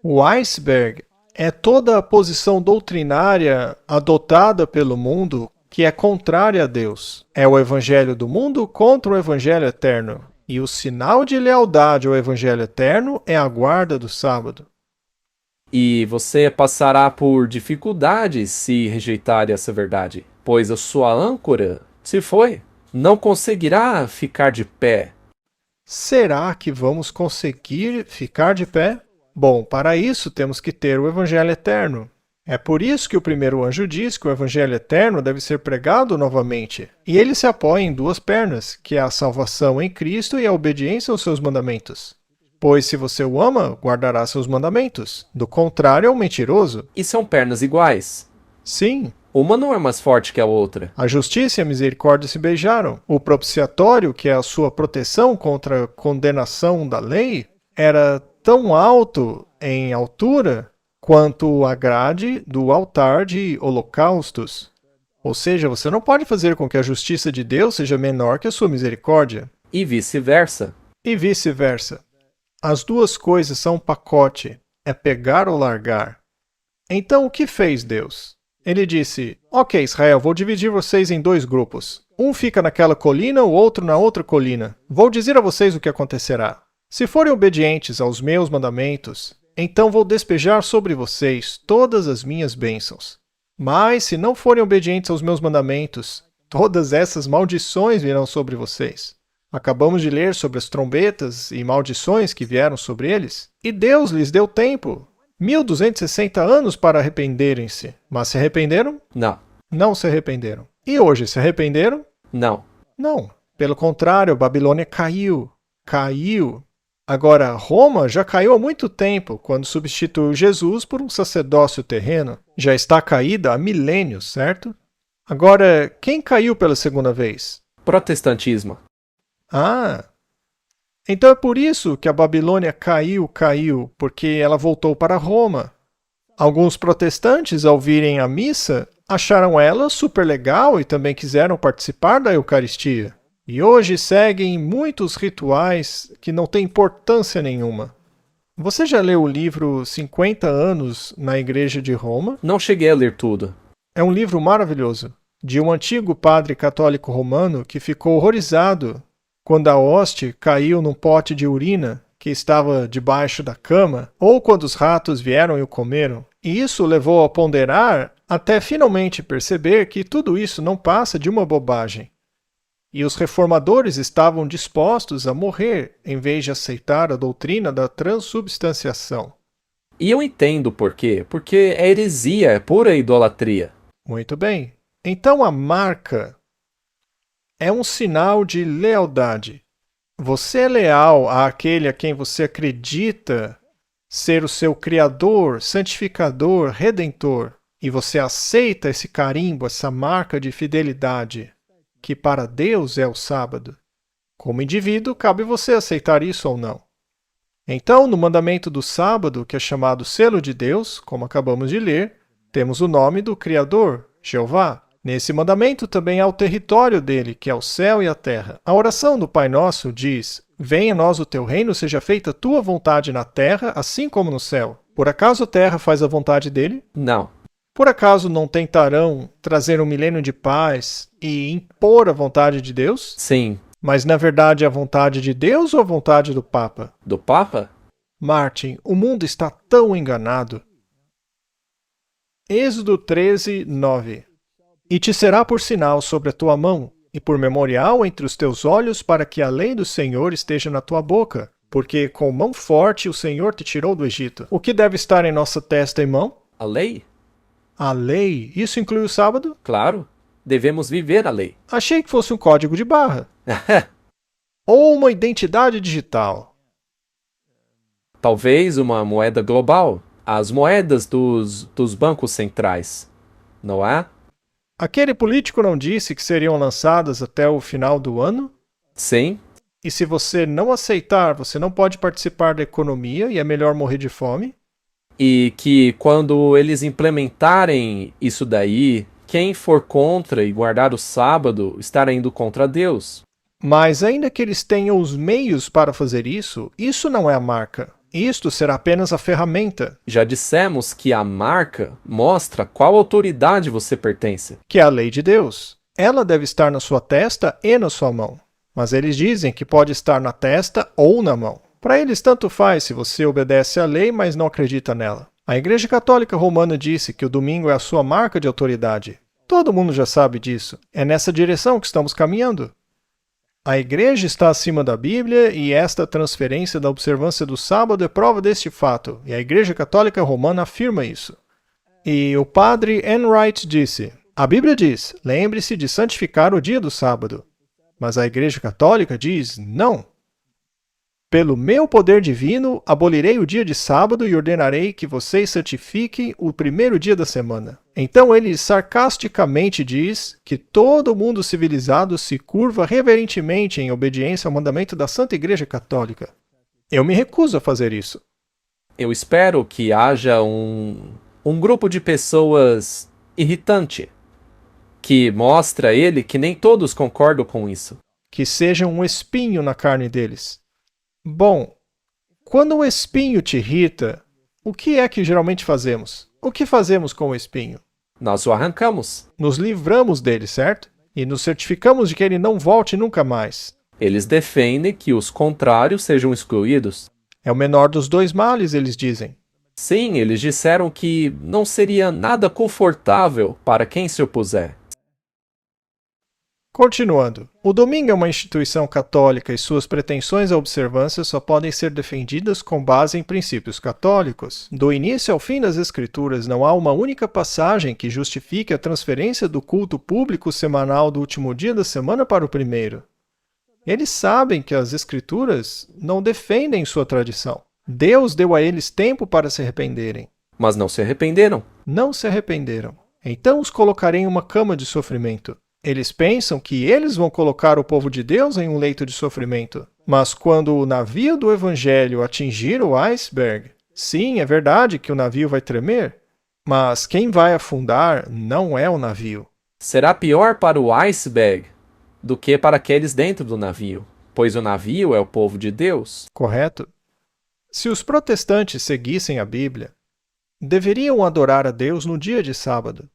[SPEAKER 2] O iceberg é toda a posição doutrinária adotada pelo mundo que é contrária a Deus. É o evangelho do mundo contra o evangelho eterno. E o sinal de lealdade ao evangelho eterno é a guarda do sábado.
[SPEAKER 1] E você passará por dificuldades se rejeitar essa verdade, pois a sua âncora se foi. Não conseguirá ficar de pé.
[SPEAKER 2] Será que vamos conseguir ficar de pé? Bom, para isso temos que ter o evangelho eterno. É por isso que o primeiro anjo diz que o evangelho eterno deve ser pregado novamente. E ele se apoia em 2 pernas, que é a salvação em Cristo e a obediência aos seus mandamentos. Pois se você o ama, guardará seus mandamentos. Do contrário, é um mentiroso.
[SPEAKER 1] E são pernas iguais.
[SPEAKER 2] Sim,
[SPEAKER 1] Uma não é mais forte que a outra.
[SPEAKER 2] a justiça e a misericórdia se beijaram. O propiciatório, que é a sua proteção contra a condenação da lei, era tão alto em altura quanto a grade do altar de holocaustos. Ou seja, você não pode fazer com que a justiça de Deus seja menor que a sua misericórdia.
[SPEAKER 1] E vice-versa.
[SPEAKER 2] E vice-versa. As 2 coisas são um pacote. É pegar ou largar. Então, o que fez Deus? Ele disse: ok, Israel, vou dividir vocês em 2 grupos. Um fica naquela colina, o outro na outra colina. Vou dizer a vocês o que acontecerá. Se forem obedientes aos meus mandamentos, então vou despejar sobre vocês todas as minhas bênçãos. Mas se não forem obedientes aos meus mandamentos, todas essas maldições virão sobre vocês. Acabamos de ler sobre as trombetas e maldições que vieram sobre eles, e Deus lhes deu tempo. 1260 anos para arrependerem-se. Mas se arrependeram?
[SPEAKER 1] Não.
[SPEAKER 2] Não se arrependeram. E hoje, se arrependeram?
[SPEAKER 1] Não.
[SPEAKER 2] Não. Pelo contrário, Babilônia caiu. Caiu. Agora, Roma já caiu há muito tempo, quando substituiu Jesus por um sacerdócio terreno. Já está caída há milênios, certo? Agora, quem caiu pela segunda vez?
[SPEAKER 1] Protestantismo.
[SPEAKER 2] Ah, então é por isso que a Babilônia caiu, porque ela voltou para Roma. Alguns protestantes, ao virem a missa, acharam ela super legal e também quiseram participar da Eucaristia. E hoje seguem muitos rituais que não têm importância nenhuma. Você já leu o livro 50 anos na Igreja de Roma?
[SPEAKER 1] Não cheguei a ler tudo.
[SPEAKER 2] É um livro maravilhoso, de um antigo padre católico romano que ficou horrorizado quando a hoste caiu num pote de urina que estava debaixo da cama, ou quando os ratos vieram e o comeram. E isso levou a ponderar até finalmente perceber que tudo isso não passa de uma bobagem. E os reformadores estavam dispostos a morrer em vez de aceitar a doutrina da transubstanciação.
[SPEAKER 1] E eu entendo por quê. Porque é heresia, é pura idolatria.
[SPEAKER 2] Muito bem. Então a marca é um sinal de lealdade. Você é leal àquele a quem você acredita ser o seu criador, santificador, redentor, e você aceita esse carimbo, essa marca de fidelidade, que para Deus é o sábado. Como indivíduo, cabe você aceitar isso ou não. Então, no mandamento do sábado, que é chamado selo de Deus, como acabamos de ler, temos o nome do Criador, Jeová. Nesse mandamento também há o território dele, que é o céu e a terra. A oração do Pai Nosso diz: venha a nós o teu reino, seja feita a tua vontade na terra, assim como no céu. Por acaso a terra faz a vontade dele?
[SPEAKER 1] Não.
[SPEAKER 2] Por acaso não tentarão trazer um milênio de paz e impor a vontade de Deus?
[SPEAKER 1] Sim.
[SPEAKER 2] Mas na verdade é a vontade de Deus ou a vontade do Papa?
[SPEAKER 1] Do Papa?
[SPEAKER 2] Martin, o mundo está tão enganado. Êxodo 13, 9. E te será por sinal sobre a tua mão, e por memorial entre os teus olhos, para que a lei do Senhor esteja na tua boca. Porque com mão forte o Senhor te tirou do Egito. O que deve estar em nossa testa e mão?
[SPEAKER 1] A lei?
[SPEAKER 2] A lei. Isso inclui o sábado?
[SPEAKER 1] Claro. Devemos viver a lei.
[SPEAKER 2] Achei que fosse um código de barra. Ou uma identidade digital.
[SPEAKER 1] Talvez uma moeda global. As moedas dos bancos centrais. Não é?
[SPEAKER 2] Aquele político não disse que seriam lançadas até o final do ano?
[SPEAKER 1] Sim.
[SPEAKER 2] E se você não aceitar, você não pode participar da economia e é melhor morrer de fome?
[SPEAKER 1] E que quando eles implementarem isso daí, quem for contra e guardar o sábado estará indo contra Deus.
[SPEAKER 2] Mas ainda que eles tenham os meios para fazer isso, isso não é a marca. Isto será apenas a ferramenta.
[SPEAKER 1] Já dissemos que a marca mostra qual autoridade você pertence.
[SPEAKER 2] Que é a lei de Deus. Ela deve estar na sua testa e na sua mão. Mas eles dizem que pode estar na testa ou na mão. Para eles tanto faz se você obedece à lei, mas não acredita nela. A Igreja Católica Romana disse que o domingo é a sua marca de autoridade. Todo mundo já sabe disso. É nessa direção que estamos caminhando. A Igreja está acima da Bíblia e esta transferência da observância do sábado é prova deste fato, e a Igreja Católica Romana afirma isso. E o padre Enright disse: a Bíblia diz, lembre-se de santificar o dia do sábado. Mas a Igreja Católica diz, não. Pelo meu poder divino, abolirei o dia de sábado e ordenarei que vocês santifiquem o primeiro dia da semana. Então ele sarcasticamente diz que todo mundo civilizado se curva reverentemente em obediência ao mandamento da Santa Igreja Católica. Eu me recuso a fazer isso.
[SPEAKER 1] Eu espero que haja um grupo de pessoas irritante, que mostra a ele que nem todos concordam com isso.
[SPEAKER 2] Que seja um espinho na carne deles. Bom, quando o espinho te irrita, o que é que geralmente fazemos? O que fazemos com o espinho?
[SPEAKER 1] Nós o arrancamos.
[SPEAKER 2] Nos livramos dele, certo? E nos certificamos de que ele não volte nunca mais.
[SPEAKER 1] Eles defendem que os contrários sejam excluídos.
[SPEAKER 2] É o menor dos dois males, eles dizem.
[SPEAKER 1] Sim, eles disseram que não seria nada confortável para quem se opuser.
[SPEAKER 2] Continuando, o domingo é uma instituição católica e suas pretensões à observância só podem ser defendidas com base em princípios católicos. Do início ao fim das Escrituras, não há uma única passagem que justifique a transferência do culto público semanal do último dia da semana para o primeiro. Eles sabem que as Escrituras não defendem sua tradição. Deus deu a eles tempo para se arrependerem.
[SPEAKER 1] Mas não se arrependeram.
[SPEAKER 2] Não se arrependeram. Então os colocarei em uma cama de sofrimento. Eles pensam que eles vão colocar o povo de Deus em um leito de sofrimento. Mas quando o navio do Evangelho atingir o iceberg, sim, é verdade que o navio vai tremer, mas quem vai afundar não é o navio.
[SPEAKER 1] Será pior para o iceberg do que para aqueles dentro do navio, pois o navio é o povo de Deus.
[SPEAKER 2] Correto? Se os protestantes seguissem a Bíblia, deveriam adorar a Deus no dia de sábado.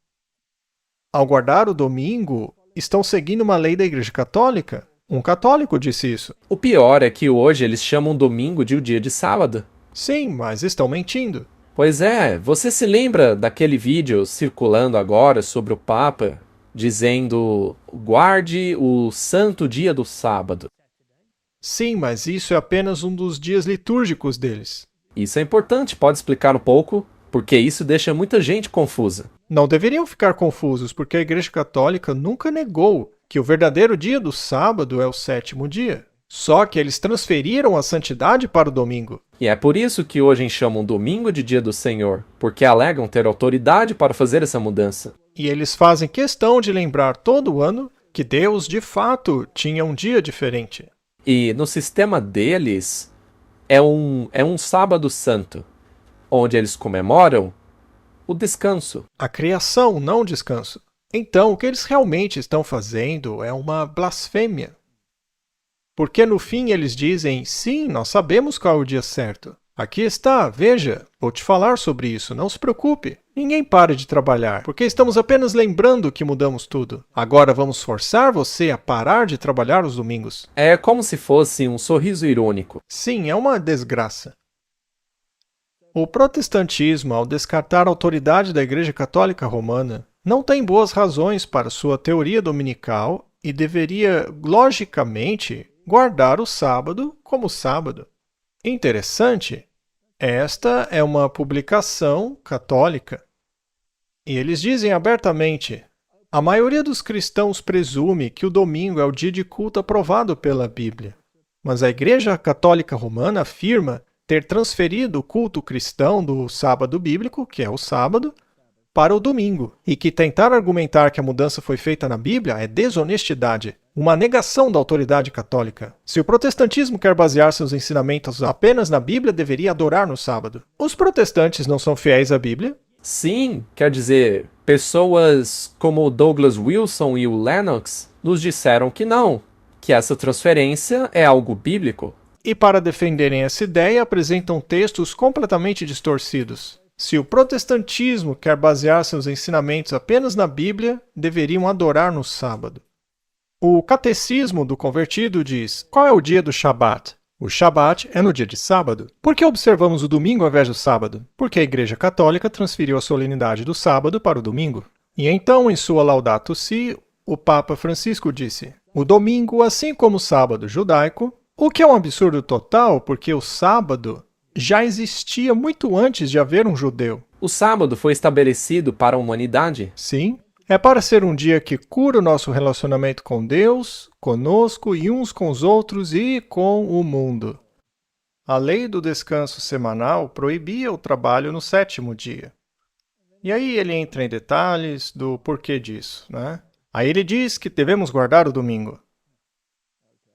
[SPEAKER 2] Ao guardar o domingo, estão seguindo uma lei da Igreja Católica. Um católico disse isso.
[SPEAKER 1] O pior é que hoje eles chamam domingo de o dia de sábado.
[SPEAKER 2] Sim, mas estão mentindo.
[SPEAKER 1] Pois é, você se lembra daquele vídeo circulando agora sobre o Papa dizendo guarde o santo dia do sábado?
[SPEAKER 2] Sim, mas isso é apenas um dos dias litúrgicos deles.
[SPEAKER 1] Isso é importante, pode explicar um pouco? Porque isso deixa muita gente confusa.
[SPEAKER 2] Não deveriam ficar confusos, porque a Igreja Católica nunca negou que o verdadeiro dia do sábado é o sétimo dia. Só que eles transferiram a santidade para o domingo.
[SPEAKER 1] E é por isso que hoje chamam domingo de dia do Senhor, porque alegam ter autoridade para fazer essa mudança.
[SPEAKER 2] E eles fazem questão de lembrar todo ano que Deus, de fato, tinha um dia diferente.
[SPEAKER 1] E no sistema deles, é um sábado santo, onde eles comemoram o descanso.
[SPEAKER 2] A criação, não o descanso. Então, o que eles realmente estão fazendo é uma blasfêmia. Porque no fim eles dizem, sim, nós sabemos qual é o dia certo. Aqui está, veja, vou te falar sobre isso, não se preocupe. Ninguém para de trabalhar, porque estamos apenas lembrando que mudamos tudo. Agora vamos forçar você a parar de trabalhar os domingos.
[SPEAKER 1] É como se fosse um sorriso irônico.
[SPEAKER 2] Sim, é uma desgraça. O protestantismo, ao descartar a autoridade da Igreja Católica Romana, não tem boas razões para sua teoria dominical e deveria, logicamente, guardar o sábado como sábado. Interessante, esta é uma publicação católica. E eles dizem abertamente, a maioria dos cristãos presume que o domingo é o dia de culto aprovado pela Bíblia. Mas a Igreja Católica Romana afirma ter transferido o culto cristão do sábado bíblico, que é o sábado, para o domingo, e que tentar argumentar que a mudança foi feita na Bíblia é desonestidade, uma negação da autoridade católica. Se o protestantismo quer basear seus ensinamentos apenas na Bíblia, deveria adorar no sábado. Os protestantes não são fiéis à Bíblia?
[SPEAKER 1] Sim, quer dizer, pessoas como o Douglas Wilson e o Lennox nos disseram que não, que essa transferência é algo bíblico.
[SPEAKER 2] E para defenderem essa ideia, apresentam textos completamente distorcidos. Se o protestantismo quer basear seus ensinamentos apenas na Bíblia, deveriam adorar no sábado. O catecismo do convertido diz, qual é o dia do Shabat? O Shabat é no dia de sábado. Por que observamos o domingo ao invés do sábado? Porque a Igreja Católica transferiu a solenidade do sábado para o domingo. E então, em sua Laudato Si, o Papa Francisco disse, o domingo, assim como o sábado judaico, o que é um absurdo total, porque o sábado já existia muito antes de haver um judeu.
[SPEAKER 1] O sábado foi estabelecido para a humanidade.
[SPEAKER 2] Sim, é para ser um dia que cura o nosso relacionamento com Deus, conosco e uns com os outros e com o mundo. A lei do descanso semanal proibia o trabalho no sétimo dia. E aí ele entra em detalhes do porquê disso, né? Aí ele diz que devemos guardar o domingo.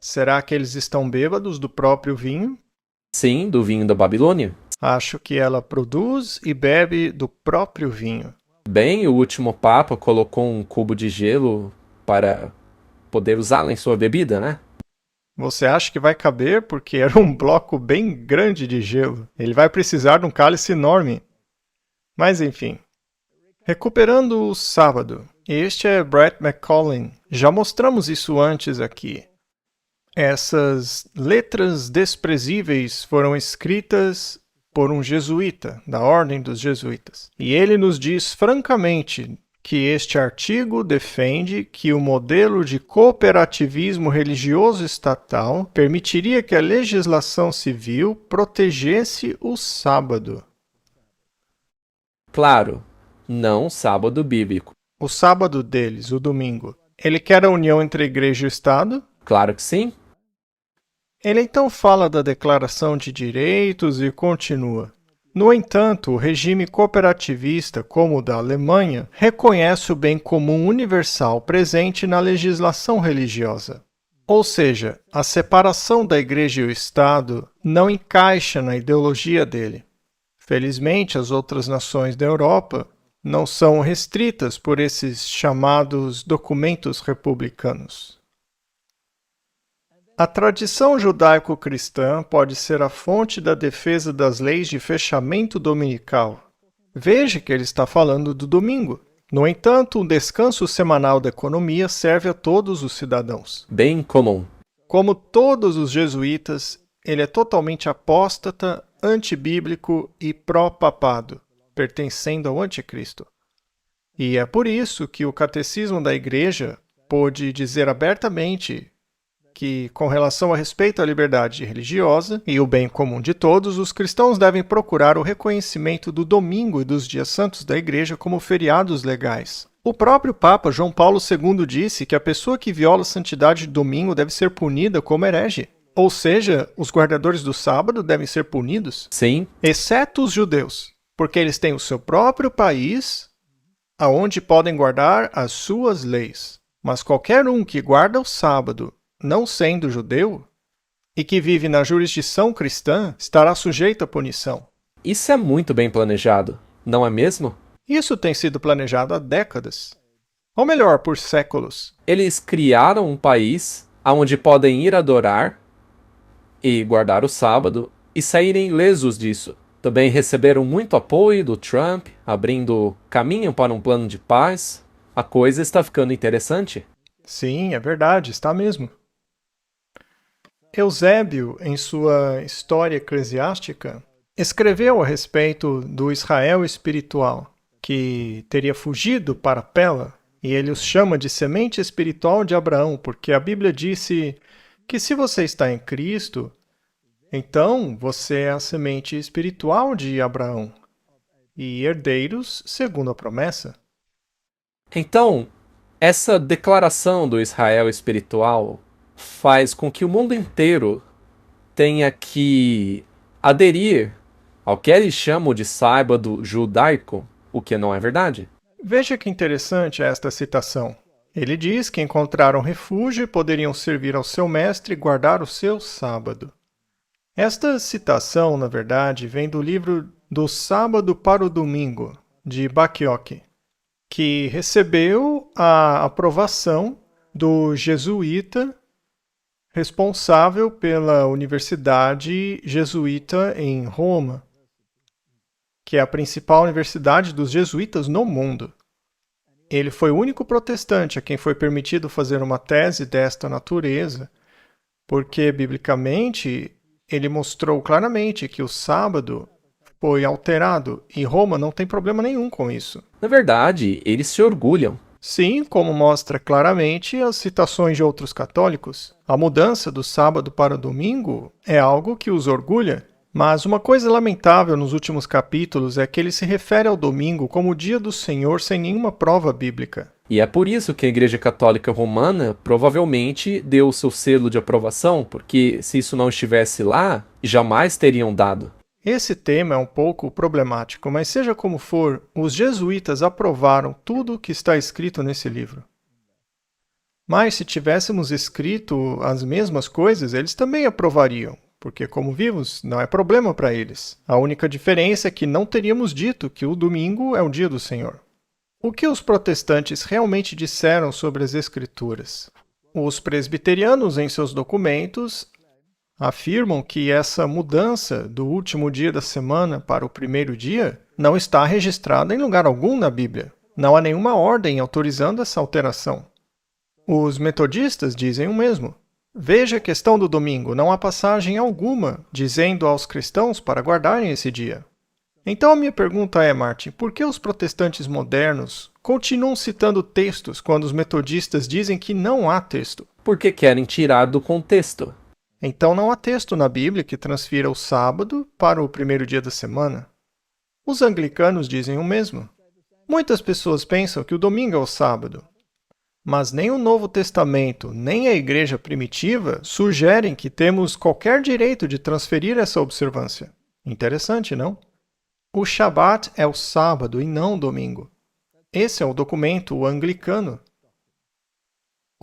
[SPEAKER 2] Será que eles estão bêbados do próprio vinho?
[SPEAKER 1] Sim, do vinho da Babilônia.
[SPEAKER 2] Acho que ela produz e bebe do próprio vinho.
[SPEAKER 1] Bem, o último Papa colocou um cubo de gelo para poder usá-lo em sua bebida, né?
[SPEAKER 2] Você acha que vai caber porque era um bloco bem grande de gelo. Ele vai precisar de um cálice enorme. Mas enfim. Recuperando o sábado. Este é Brett McCollin. Já mostramos isso antes aqui. Essas letras desprezíveis foram escritas por um jesuíta, da Ordem dos Jesuítas. E ele nos diz francamente que este artigo defende que o modelo de cooperativismo religioso estatal permitiria que a legislação civil protegesse o sábado.
[SPEAKER 1] Claro, não sábado bíblico.
[SPEAKER 2] O sábado deles, o domingo. Ele quer a união entre a igreja e o Estado?
[SPEAKER 1] Claro que sim.
[SPEAKER 2] Ele então fala da Declaração de Direitos e continua. No entanto, o regime cooperativista, como o da Alemanha, reconhece o bem comum universal presente na legislação religiosa. Ou seja, a separação da Igreja e o Estado não encaixa na ideologia dele. Felizmente, as outras nações da Europa não são restritas por esses chamados documentos republicanos. A tradição judaico-cristã pode ser a fonte da defesa das leis de fechamento dominical. Veja que ele está falando do domingo. No entanto, o descanso semanal da economia serve a todos os cidadãos.
[SPEAKER 1] Bem comum.
[SPEAKER 2] Como todos os jesuítas, ele é totalmente apóstata, antibíblico e pró-papado, pertencendo ao anticristo. E é por isso que o catecismo da Igreja pôde dizer abertamente que, com relação a respeito à liberdade religiosa e o bem comum de todos, os cristãos devem procurar o reconhecimento do domingo e dos dias santos da Igreja como feriados legais. O próprio Papa João Paulo II disse que a pessoa que viola a santidade do domingo deve ser punida como herege. Ou seja, os guardadores do sábado devem ser punidos?
[SPEAKER 1] Sim.
[SPEAKER 2] Exceto os judeus, porque eles têm o seu próprio país, aonde podem guardar as suas leis. Mas qualquer um que guarda o sábado, não sendo judeu, e que vive na jurisdição cristã, estará sujeito à punição.
[SPEAKER 1] Isso é muito bem planejado, não é mesmo?
[SPEAKER 2] Isso tem sido planejado há décadas. Ou melhor, por séculos.
[SPEAKER 1] Eles criaram um país onde podem ir adorar e guardar o sábado e saírem ilesos disso. Também receberam muito apoio do Trump, abrindo caminho para um plano de paz. A coisa está ficando interessante.
[SPEAKER 2] Sim, é verdade, está mesmo. Eusébio, em sua História Eclesiástica, escreveu a respeito do Israel espiritual, que teria fugido para Pela, e ele os chama de semente espiritual de Abraão, porque a Bíblia disse que se você está em Cristo, então você é a semente espiritual de Abraão, e herdeiros segundo a promessa.
[SPEAKER 1] Então, essa declaração do Israel espiritual faz com que o mundo inteiro tenha que aderir ao que eles chamam de sábado judaico, o que não é verdade.
[SPEAKER 2] Veja que interessante esta citação. Ele diz que encontraram refúgio e poderiam servir ao seu mestre e guardar o seu sábado. Esta citação, na verdade, vem do livro Do Sábado para o Domingo, de Bacchiocchi, que recebeu a aprovação do jesuíta responsável pela Universidade Jesuíta em Roma, que é a principal universidade dos jesuítas no mundo. Ele foi o único protestante a quem foi permitido fazer uma tese desta natureza, porque, biblicamente, ele mostrou claramente que o sábado foi alterado e Roma não tem problema nenhum com isso.
[SPEAKER 1] Na verdade, eles se orgulham.
[SPEAKER 2] Sim, como mostra claramente as citações de outros católicos, a mudança do sábado para o domingo é algo que os orgulha. Mas uma coisa lamentável nos últimos capítulos é que ele se refere ao domingo como o dia do Senhor sem nenhuma prova bíblica.
[SPEAKER 1] E é por isso que a Igreja Católica Romana provavelmente deu o seu selo de aprovação, porque se isso não estivesse lá, jamais teriam dado.
[SPEAKER 2] Esse tema é um pouco problemático, mas seja como for, os jesuítas aprovaram tudo o que está escrito nesse livro. Mas se tivéssemos escrito as mesmas coisas, eles também aprovariam, porque como vimos, não é problema para eles. A única diferença é que não teríamos dito que o domingo é o dia do Senhor. O que os protestantes realmente disseram sobre as Escrituras? Os presbiterianos, em seus documentos, afirmam que essa mudança do último dia da semana para o primeiro dia não está registrada em lugar algum na Bíblia. Não há nenhuma ordem autorizando essa alteração. Os metodistas dizem o mesmo. Veja a questão do domingo, não há passagem alguma dizendo aos cristãos para guardarem esse dia. Então a minha pergunta é, Martin, por que os protestantes modernos continuam citando textos quando os metodistas dizem que não há texto?
[SPEAKER 1] Porque querem tirar do contexto.
[SPEAKER 2] Então não há texto na Bíblia que transfira o sábado para o primeiro dia da semana. Os anglicanos dizem o mesmo. Muitas pessoas pensam que o domingo é o sábado, mas nem o Novo Testamento, nem a igreja primitiva sugerem que temos qualquer direito de transferir essa observância. Interessante, não? O Shabat é o sábado e não o domingo. Esse é o documento anglicano.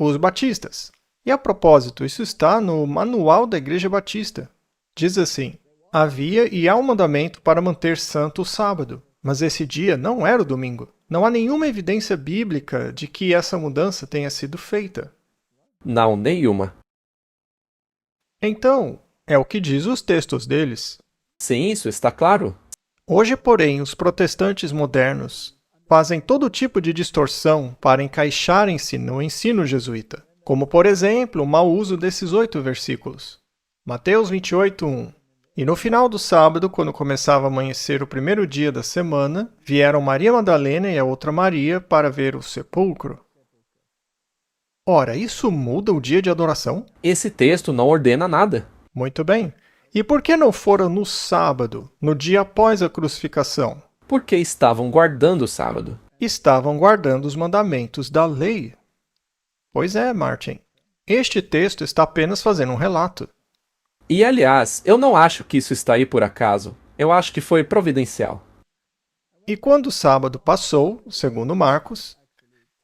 [SPEAKER 2] Os batistas. E a propósito, isso está no Manual da Igreja Batista. Diz assim: havia e há um mandamento para manter santo o sábado, mas esse dia não era o domingo. Não há nenhuma evidência bíblica de que essa mudança tenha sido feita.
[SPEAKER 1] Não, nenhuma.
[SPEAKER 2] Então, é o que diz os textos deles.
[SPEAKER 1] Sim, isso está claro.
[SPEAKER 2] Hoje, porém, os protestantes modernos fazem todo tipo de distorção para encaixarem-se no ensino jesuíta, como, por exemplo, o mau uso desses 8 versículos. Mateus 28:1. E no final do sábado, quando começava a amanhecer o primeiro dia da semana, vieram Maria Madalena e a outra Maria para ver o sepulcro. Ora, isso muda o dia de adoração?
[SPEAKER 1] Esse texto não ordena nada.
[SPEAKER 2] Muito bem. E por que não foram no sábado, no dia após a crucificação?
[SPEAKER 1] Porque estavam guardando o sábado.
[SPEAKER 2] Estavam guardando os mandamentos da lei. Pois é, Martin. Este texto está apenas fazendo um relato.
[SPEAKER 1] E, aliás, eu não acho que isso está aí por acaso. Eu acho que foi providencial.
[SPEAKER 2] E quando o sábado passou, segundo Marcos,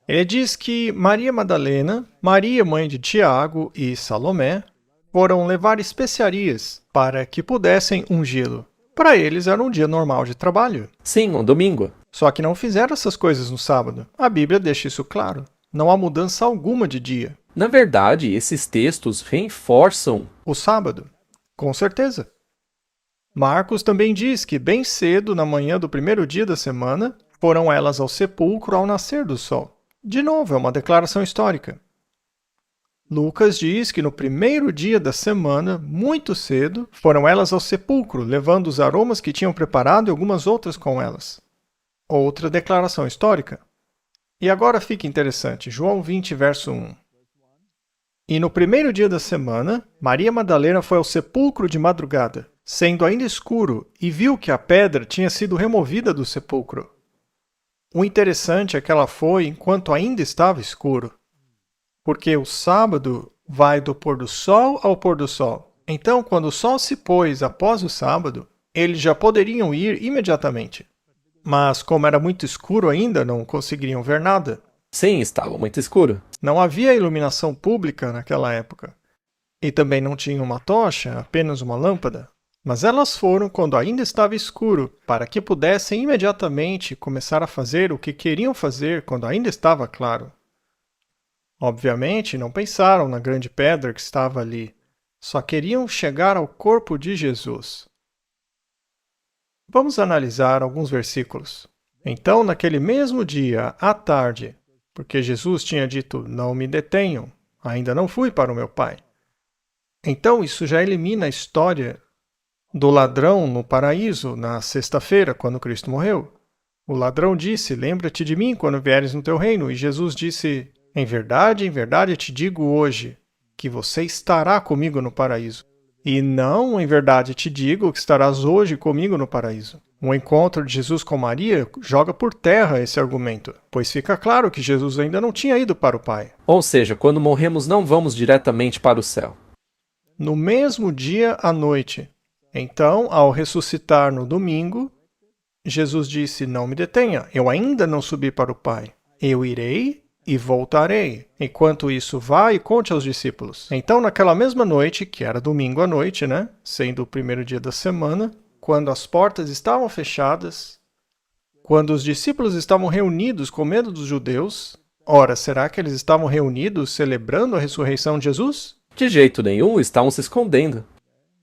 [SPEAKER 2] ele diz que Maria Madalena, Maria mãe de Tiago e Salomé foram levar especiarias para que pudessem ungí-lo. Para eles era um dia normal de trabalho.
[SPEAKER 1] Sim, um domingo.
[SPEAKER 2] Só que não fizeram essas coisas no sábado. A Bíblia deixa isso claro. Não há mudança alguma de dia.
[SPEAKER 1] Na verdade, esses textos reforçam
[SPEAKER 2] O sábado, com certeza. Marcos também diz que bem cedo, na manhã do primeiro dia da semana, foram elas ao sepulcro ao nascer do sol. De novo, é uma declaração histórica. Lucas diz que no primeiro dia da semana, muito cedo, foram elas ao sepulcro, levando os aromas que tinham preparado e algumas outras com elas. Outra declaração histórica. E agora fica interessante, João 20, verso 1. E no primeiro dia da semana, Maria Madalena foi ao sepulcro de madrugada, sendo ainda escuro, e viu que a pedra tinha sido removida do sepulcro. O interessante é que ela foi enquanto ainda estava escuro, porque o sábado vai do pôr do sol ao pôr do sol. Então, quando o sol se pôs após o sábado, eles já poderiam ir imediatamente. Mas, como era muito escuro ainda, não conseguiriam ver nada.
[SPEAKER 1] Sim, estava muito escuro.
[SPEAKER 2] Não havia iluminação pública naquela época. E também não tinha uma tocha, apenas uma lâmpada. Mas elas foram quando ainda estava escuro, para que pudessem imediatamente começar a fazer o que queriam fazer quando ainda estava claro. Obviamente, não pensaram na grande pedra que estava ali. Só queriam chegar ao corpo de Jesus. Vamos analisar alguns versículos. Então, naquele mesmo dia, à tarde, porque Jesus tinha dito, não me detenham, ainda não fui para o meu Pai. Então, isso já elimina a história do ladrão no paraíso, na sexta-feira, quando Cristo morreu. O ladrão disse, lembra-te de mim quando vieres no teu reino. E Jesus disse, em verdade te digo hoje, que você estará comigo no paraíso. E não, em verdade te digo, que estarás hoje comigo no paraíso. O encontro de Jesus com Maria joga por terra esse argumento, pois fica claro que Jesus ainda não tinha ido para o Pai.
[SPEAKER 1] Ou seja, quando morremos não vamos diretamente para o céu.
[SPEAKER 2] No mesmo dia à noite. Então, ao ressuscitar no domingo, Jesus disse, não me detenha, eu ainda não subi para o Pai. Eu irei e voltarei. Enquanto isso, vá e conte aos discípulos. Então, naquela mesma noite, que era domingo à noite, sendo o primeiro dia da semana, quando as portas estavam fechadas, quando os discípulos estavam reunidos com medo dos judeus, ora, será que eles estavam reunidos celebrando a ressurreição de Jesus?
[SPEAKER 1] De jeito nenhum, estavam se escondendo.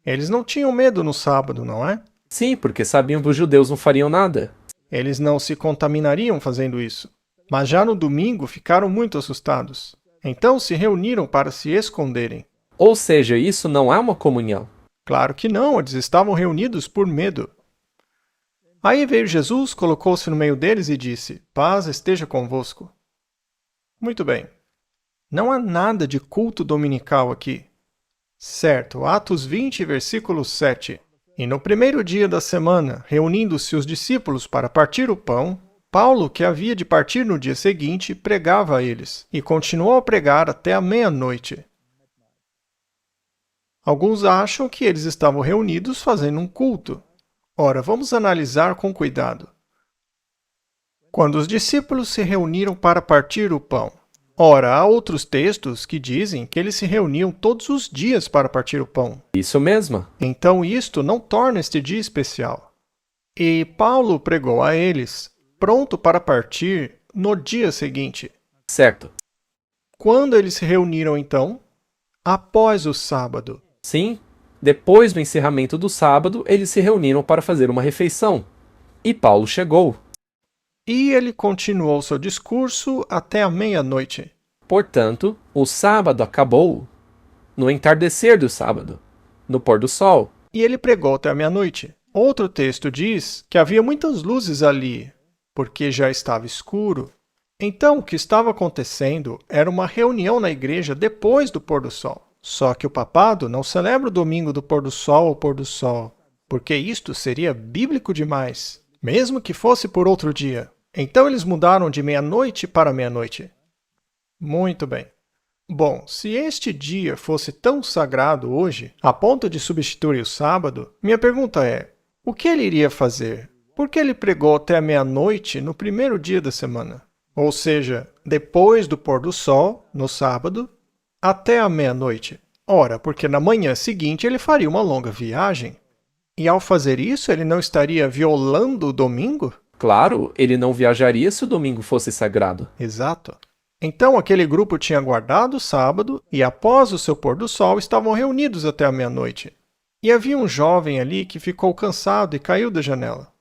[SPEAKER 2] Eles não tinham medo no sábado, não é?
[SPEAKER 1] Sim, porque sabiam que os judeus não fariam nada.
[SPEAKER 2] Eles não se contaminariam fazendo isso. Mas já no domingo ficaram muito assustados. Então se reuniram para se esconderem.
[SPEAKER 1] Ou seja, isso não é uma comunhão.
[SPEAKER 2] Claro que não, eles estavam reunidos por medo. Aí veio Jesus, colocou-se no meio deles e disse: Paz esteja convosco. Muito bem. Não há nada de culto dominical aqui. Certo, Atos 20, versículo 7. E no primeiro dia da semana, reunindo-se os discípulos para partir o pão, Paulo, que havia de partir no dia seguinte, pregava a eles, e continuou a pregar até a meia-noite. Alguns acham que eles estavam reunidos fazendo um culto. Ora, vamos analisar com cuidado. Quando os discípulos se reuniram para partir o pão. Ora, há outros textos que dizem que eles se reuniam todos os dias para partir o pão.
[SPEAKER 1] Isso mesmo.
[SPEAKER 2] Então isto não torna este dia especial. E Paulo pregou a eles, pronto para partir no dia seguinte.
[SPEAKER 1] Certo.
[SPEAKER 2] Quando eles se reuniram então? Após o sábado.
[SPEAKER 1] Sim, depois do encerramento do sábado, eles se reuniram para fazer uma refeição. E Paulo chegou.
[SPEAKER 2] E ele continuou seu discurso até a meia-noite.
[SPEAKER 1] Portanto, o sábado acabou no entardecer do sábado, no pôr do sol.
[SPEAKER 2] E ele pregou até a meia-noite. Outro texto diz que havia muitas luzes ali, porque já estava escuro. Então, o que estava acontecendo era uma reunião na igreja depois do pôr do sol. Só que o papado não celebra o domingo do pôr do sol ao pôr do sol, porque isto seria bíblico demais, mesmo que fosse por outro dia. Então eles mudaram de meia-noite para meia-noite. Muito bem. Bom, se este dia fosse tão sagrado hoje, a ponto de substituir o sábado, minha pergunta é, o que ele iria fazer? Por que ele pregou até a meia-noite no primeiro dia da semana? Ou seja, depois do pôr do sol, no sábado, até a meia-noite. Ora, porque na manhã seguinte ele faria uma longa viagem. E ao fazer isso, ele não estaria violando o domingo?
[SPEAKER 1] Claro, ele não viajaria se o domingo fosse sagrado.
[SPEAKER 2] Exato. Então aquele grupo tinha guardado o sábado e após o seu pôr do sol estavam reunidos até a meia-noite. E havia um jovem ali que ficou cansado e caiu da janela.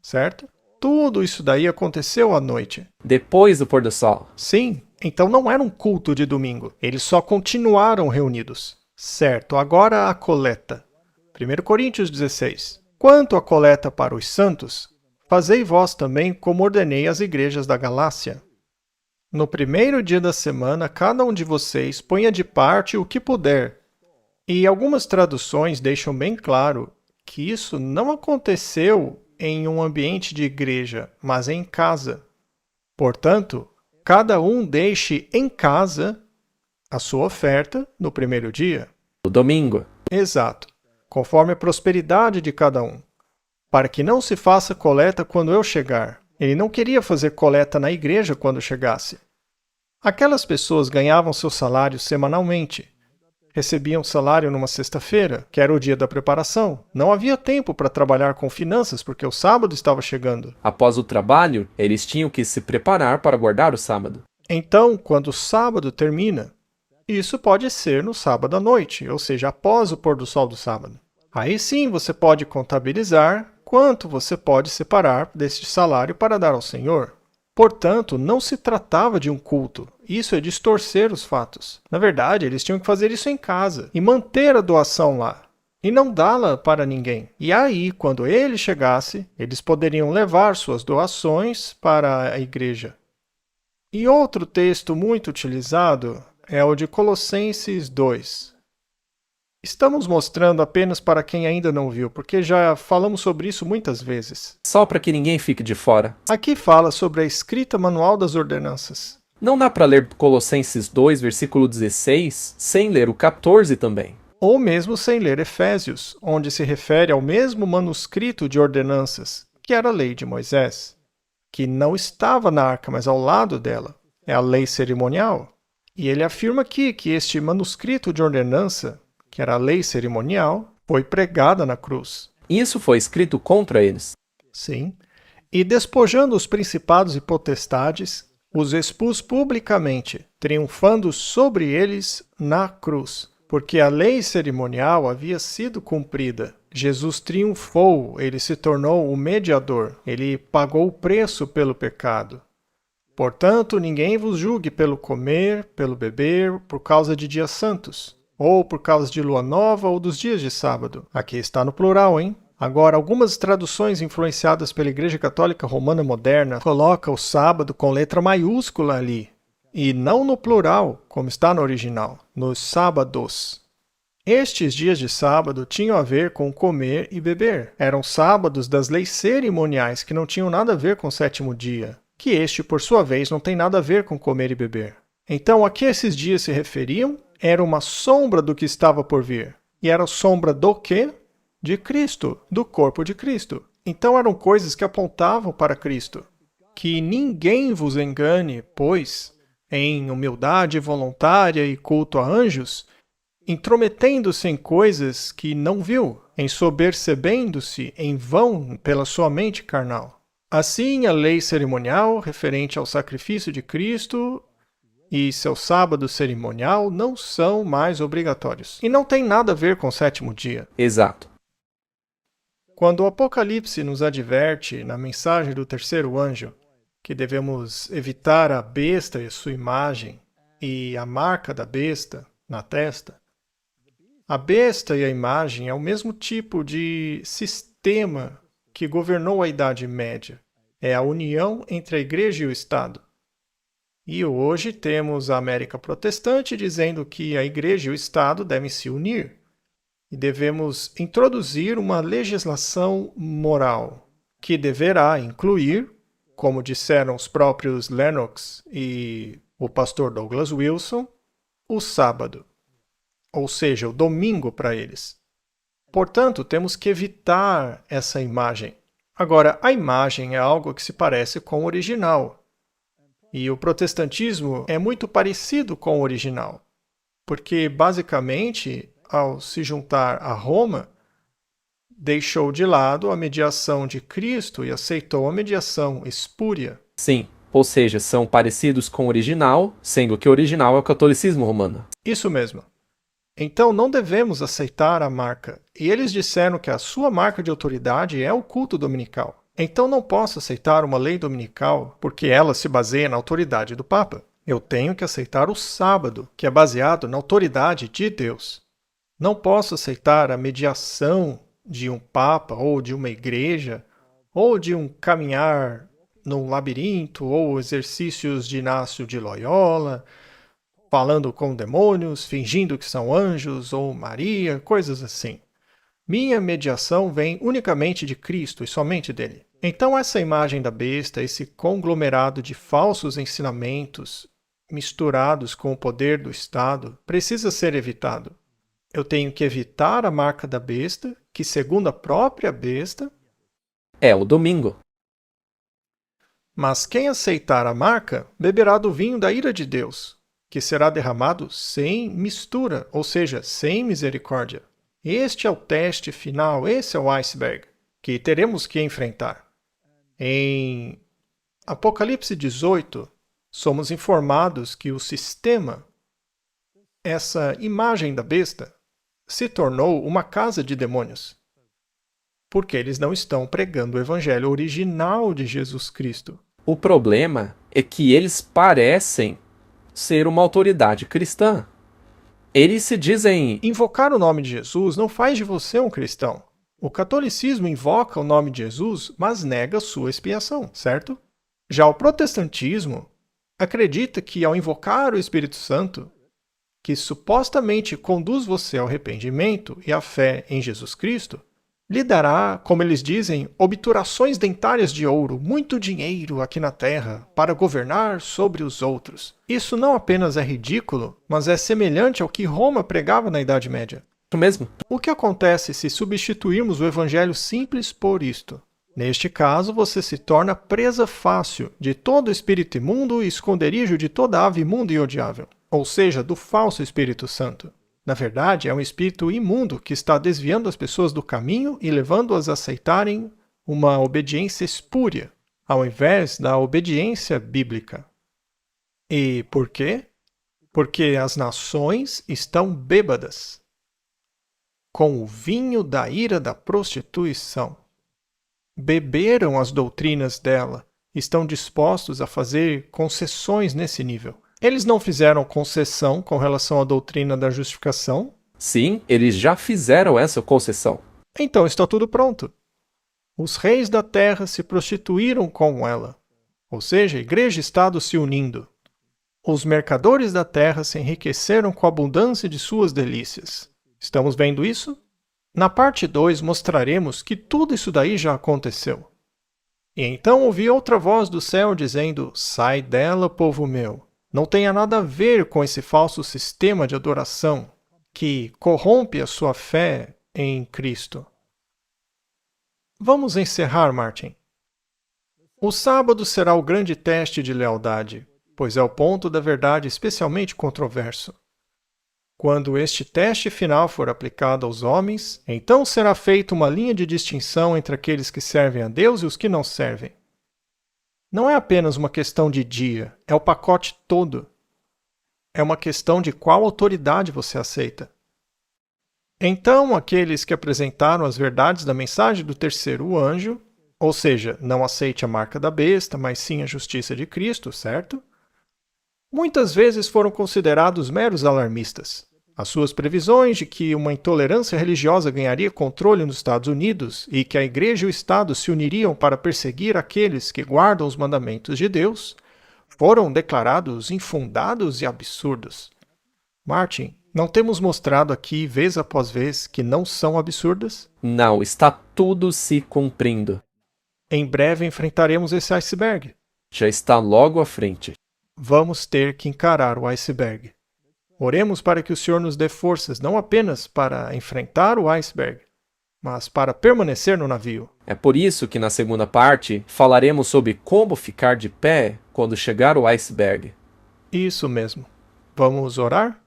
[SPEAKER 2] Certo? Tudo isso daí aconteceu à noite.
[SPEAKER 1] Depois do pôr do sol.
[SPEAKER 2] Sim, então não era um culto de domingo. Eles só continuaram reunidos. Certo, agora a coleta. 1 Coríntios 16. Quanto à coleta para os santos, fazei vós também como ordenei às igrejas da Galácia. No primeiro dia da semana, cada um de vocês ponha de parte o que puder. E algumas traduções deixam bem claro que isso não aconteceu em um ambiente de igreja, mas em casa. Portanto, cada um deixe em casa a sua oferta no primeiro dia.
[SPEAKER 1] No domingo.
[SPEAKER 2] Exato, conforme a prosperidade de cada um, para que não se faça coleta quando eu chegar. Ele não queria fazer coleta na igreja quando chegasse. Aquelas pessoas ganhavam seu salário semanalmente. Recebiam salário numa sexta-feira, que era o dia da preparação. Não havia tempo para trabalhar com finanças, porque o sábado estava chegando.
[SPEAKER 1] Após o trabalho, eles tinham que se preparar para guardar o sábado.
[SPEAKER 2] Então, quando o sábado termina, isso pode ser no sábado à noite, ou seja, após o pôr do sol do sábado. Aí sim você pode contabilizar quanto você pode separar deste salário para dar ao Senhor. Portanto, não se tratava de um culto. Isso é distorcer os fatos. Na verdade, eles tinham que fazer isso em casa e manter a doação lá, e não dá-la para ninguém. E aí, quando ele chegasse, eles poderiam levar suas doações para a igreja. E outro texto muito utilizado é o de Colossenses 2. Estamos mostrando apenas para quem ainda não viu, porque já falamos sobre isso muitas vezes.
[SPEAKER 1] Só para que ninguém fique de fora.
[SPEAKER 2] Aqui fala sobre a escrita manual das ordenanças.
[SPEAKER 1] Não dá para ler Colossenses 2, versículo 16, sem ler o 14 também.
[SPEAKER 2] Ou mesmo sem ler Efésios, onde se refere ao mesmo manuscrito de ordenanças, que era a lei de Moisés, que não estava na arca, mas ao lado dela. É a lei cerimonial. E ele afirma aqui que este manuscrito de ordenança, que era a lei cerimonial, foi pregada na cruz.
[SPEAKER 1] Isso foi escrito contra eles.
[SPEAKER 2] Sim. E despojando os principados e potestades, os expôs publicamente, triunfando sobre eles na cruz. Porque a lei cerimonial havia sido cumprida. Jesus triunfou, ele se tornou o mediador, ele pagou o preço pelo pecado. Portanto, ninguém vos julgue pelo comer, pelo beber, por causa de dias santos, ou por causa de lua nova ou dos dias de sábado. Aqui está no plural, hein? Agora, algumas traduções influenciadas pela Igreja Católica Romana Moderna colocam o sábado com letra maiúscula ali, e não no plural, como está no original, nos sábados. Estes dias de sábado tinham a ver com comer e beber. Eram sábados das leis cerimoniais que não tinham nada a ver com o sétimo dia, que este, por sua vez, não tem nada a ver com comer e beber. Então, a que esses dias se referiam? Era uma sombra do que estava por vir. E era sombra do quê? De Cristo, do corpo de Cristo. Então eram coisas que apontavam para Cristo. Que ninguém vos engane, pois, em humildade voluntária e culto a anjos, intrometendo-se em coisas que não viu, ensoberbecendo-se em vão pela sua mente carnal. Assim, a lei cerimonial referente ao sacrifício de Cristo e seu sábado cerimonial não são mais obrigatórios. E não tem nada a ver com o sétimo dia.
[SPEAKER 1] Exato.
[SPEAKER 2] Quando o Apocalipse nos adverte, na mensagem do terceiro anjo, que devemos evitar a besta e sua imagem e a marca da besta na testa, a besta e a imagem é o mesmo tipo de sistema que governou a Idade Média. É a união entre a Igreja e o Estado. E hoje temos a América Protestante dizendo que a Igreja e o Estado devem se unir. E devemos introduzir uma legislação moral que deverá incluir, como disseram os próprios Lennox e o pastor Douglas Wilson, o sábado, ou seja, o domingo para eles. Portanto, temos que evitar essa imagem. Agora, a imagem é algo que se parece com o original. E o protestantismo é muito parecido com o original, porque, basicamente, ao se juntar a Roma, deixou de lado a mediação de Cristo e aceitou a mediação espúria.
[SPEAKER 1] Sim, ou seja, são parecidos com o original, sendo que o original é o catolicismo romano.
[SPEAKER 2] Isso mesmo. Então não devemos aceitar a marca. E eles disseram que a sua marca de autoridade é o culto dominical. Então não posso aceitar uma lei dominical porque ela se baseia na autoridade do Papa. Eu tenho que aceitar o sábado, que é baseado na autoridade de Deus. Não posso aceitar a mediação de um Papa ou de uma igreja ou de um caminhar num labirinto ou exercícios de Inácio de Loyola, falando com demônios, fingindo que são anjos ou Maria, coisas assim. Minha mediação vem unicamente de Cristo e somente dele. Então essa imagem da besta, esse conglomerado de falsos ensinamentos misturados com o poder do Estado, precisa ser evitado. Eu tenho que evitar a marca da besta, que segundo a própria besta,
[SPEAKER 1] É o domingo.
[SPEAKER 2] mas quem aceitar a marca beberá do vinho da ira de Deus, que será derramado sem mistura, ou seja, sem misericórdia. Este é o teste final, esse é o iceberg, que teremos que enfrentar. Em Apocalipse 18, somos informados que o sistema, essa imagem da besta, se tornou uma casa de demônios, porque eles não estão pregando o evangelho original de Jesus Cristo.
[SPEAKER 1] O problema é que eles parecem ser uma autoridade cristã. Eles se dizem...
[SPEAKER 2] Invocar o nome de Jesus não faz de você um cristão. O catolicismo invoca o nome de Jesus, mas nega sua expiação, certo? Já o protestantismo acredita que ao invocar o Espírito Santo, que supostamente conduz você ao arrependimento e à fé em Jesus Cristo, lhe dará, como eles dizem, obturações dentárias de ouro, muito dinheiro aqui na terra, para governar sobre os outros. Isso não apenas é ridículo, mas é semelhante ao que Roma pregava na Idade Média.
[SPEAKER 1] Isso mesmo.
[SPEAKER 2] O que acontece se substituirmos o evangelho simples por isto? Neste caso, você se torna presa fácil de todo espírito imundo e esconderijo de toda ave imunda e odiável, ou seja, do falso Espírito Santo. Na verdade, é um espírito imundo que está desviando as pessoas do caminho e levando-as a aceitarem uma obediência espúria, ao invés da obediência bíblica. E por quê? Porque as nações estão bêbadas, com o vinho da ira da prostituição. Beberam as doutrinas dela, estão dispostos a fazer concessões nesse nível. Eles não fizeram concessão com relação à doutrina da justificação?
[SPEAKER 1] Sim, eles já fizeram essa concessão.
[SPEAKER 2] Então está tudo pronto. Os reis da terra se prostituíram com ela, ou seja, igreja e Estado se unindo. Os mercadores da terra se enriqueceram com a abundância de suas delícias. Estamos vendo isso? Na parte 2 mostraremos que tudo isso daí já aconteceu. E então ouvi outra voz do céu dizendo: sai dela, povo meu. Não tenha nada a ver com esse falso sistema de adoração que corrompe a sua fé em Cristo. Vamos encerrar, Martin. O sábado será o grande teste de lealdade, pois é o ponto da verdade especialmente controverso. Quando este teste final for aplicado aos homens, então será feita uma linha de distinção entre aqueles que servem a Deus e os que não servem. Não é apenas uma questão de dia, é o pacote todo. É uma questão de qual autoridade você aceita. Então, aqueles que apresentaram as verdades da mensagem do terceiro anjo, ou seja, não aceite a marca da besta, mas sim a justiça de Cristo, certo? Muitas vezes foram considerados meros alarmistas. As suas previsões de que uma intolerância religiosa ganharia controle nos Estados Unidos e que a Igreja e o Estado se uniriam para perseguir aqueles que guardam os mandamentos de Deus foram declarados infundados e absurdos. Martin, não temos mostrado aqui, vez após vez, que não são absurdas?
[SPEAKER 1] Não, está tudo se cumprindo.
[SPEAKER 2] Em breve enfrentaremos esse iceberg.
[SPEAKER 1] Já está logo à frente.
[SPEAKER 2] Vamos ter que encarar o iceberg. Oremos para que o Senhor nos dê forças não apenas para enfrentar o iceberg, mas para permanecer no navio.
[SPEAKER 1] É por isso que na segunda parte falaremos sobre como ficar de pé quando chegar o iceberg.
[SPEAKER 2] Isso mesmo. Vamos orar?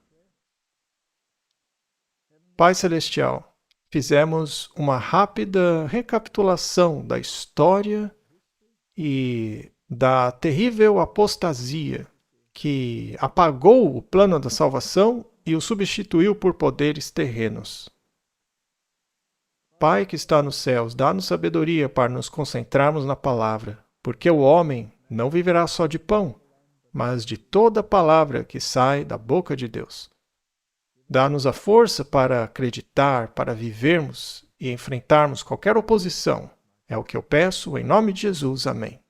[SPEAKER 2] Pai Celestial, fizemos uma rápida recapitulação da história e da terrível apostasia que apagou o plano da salvação e o substituiu por poderes terrenos. Pai que está nos céus, dá-nos sabedoria para nos concentrarmos na palavra, porque o homem não viverá só de pão, mas de toda palavra que sai da boca de Deus. Dá-nos a força para acreditar, para vivermos e enfrentarmos qualquer oposição. É o que eu peço, em nome de Jesus. Amém.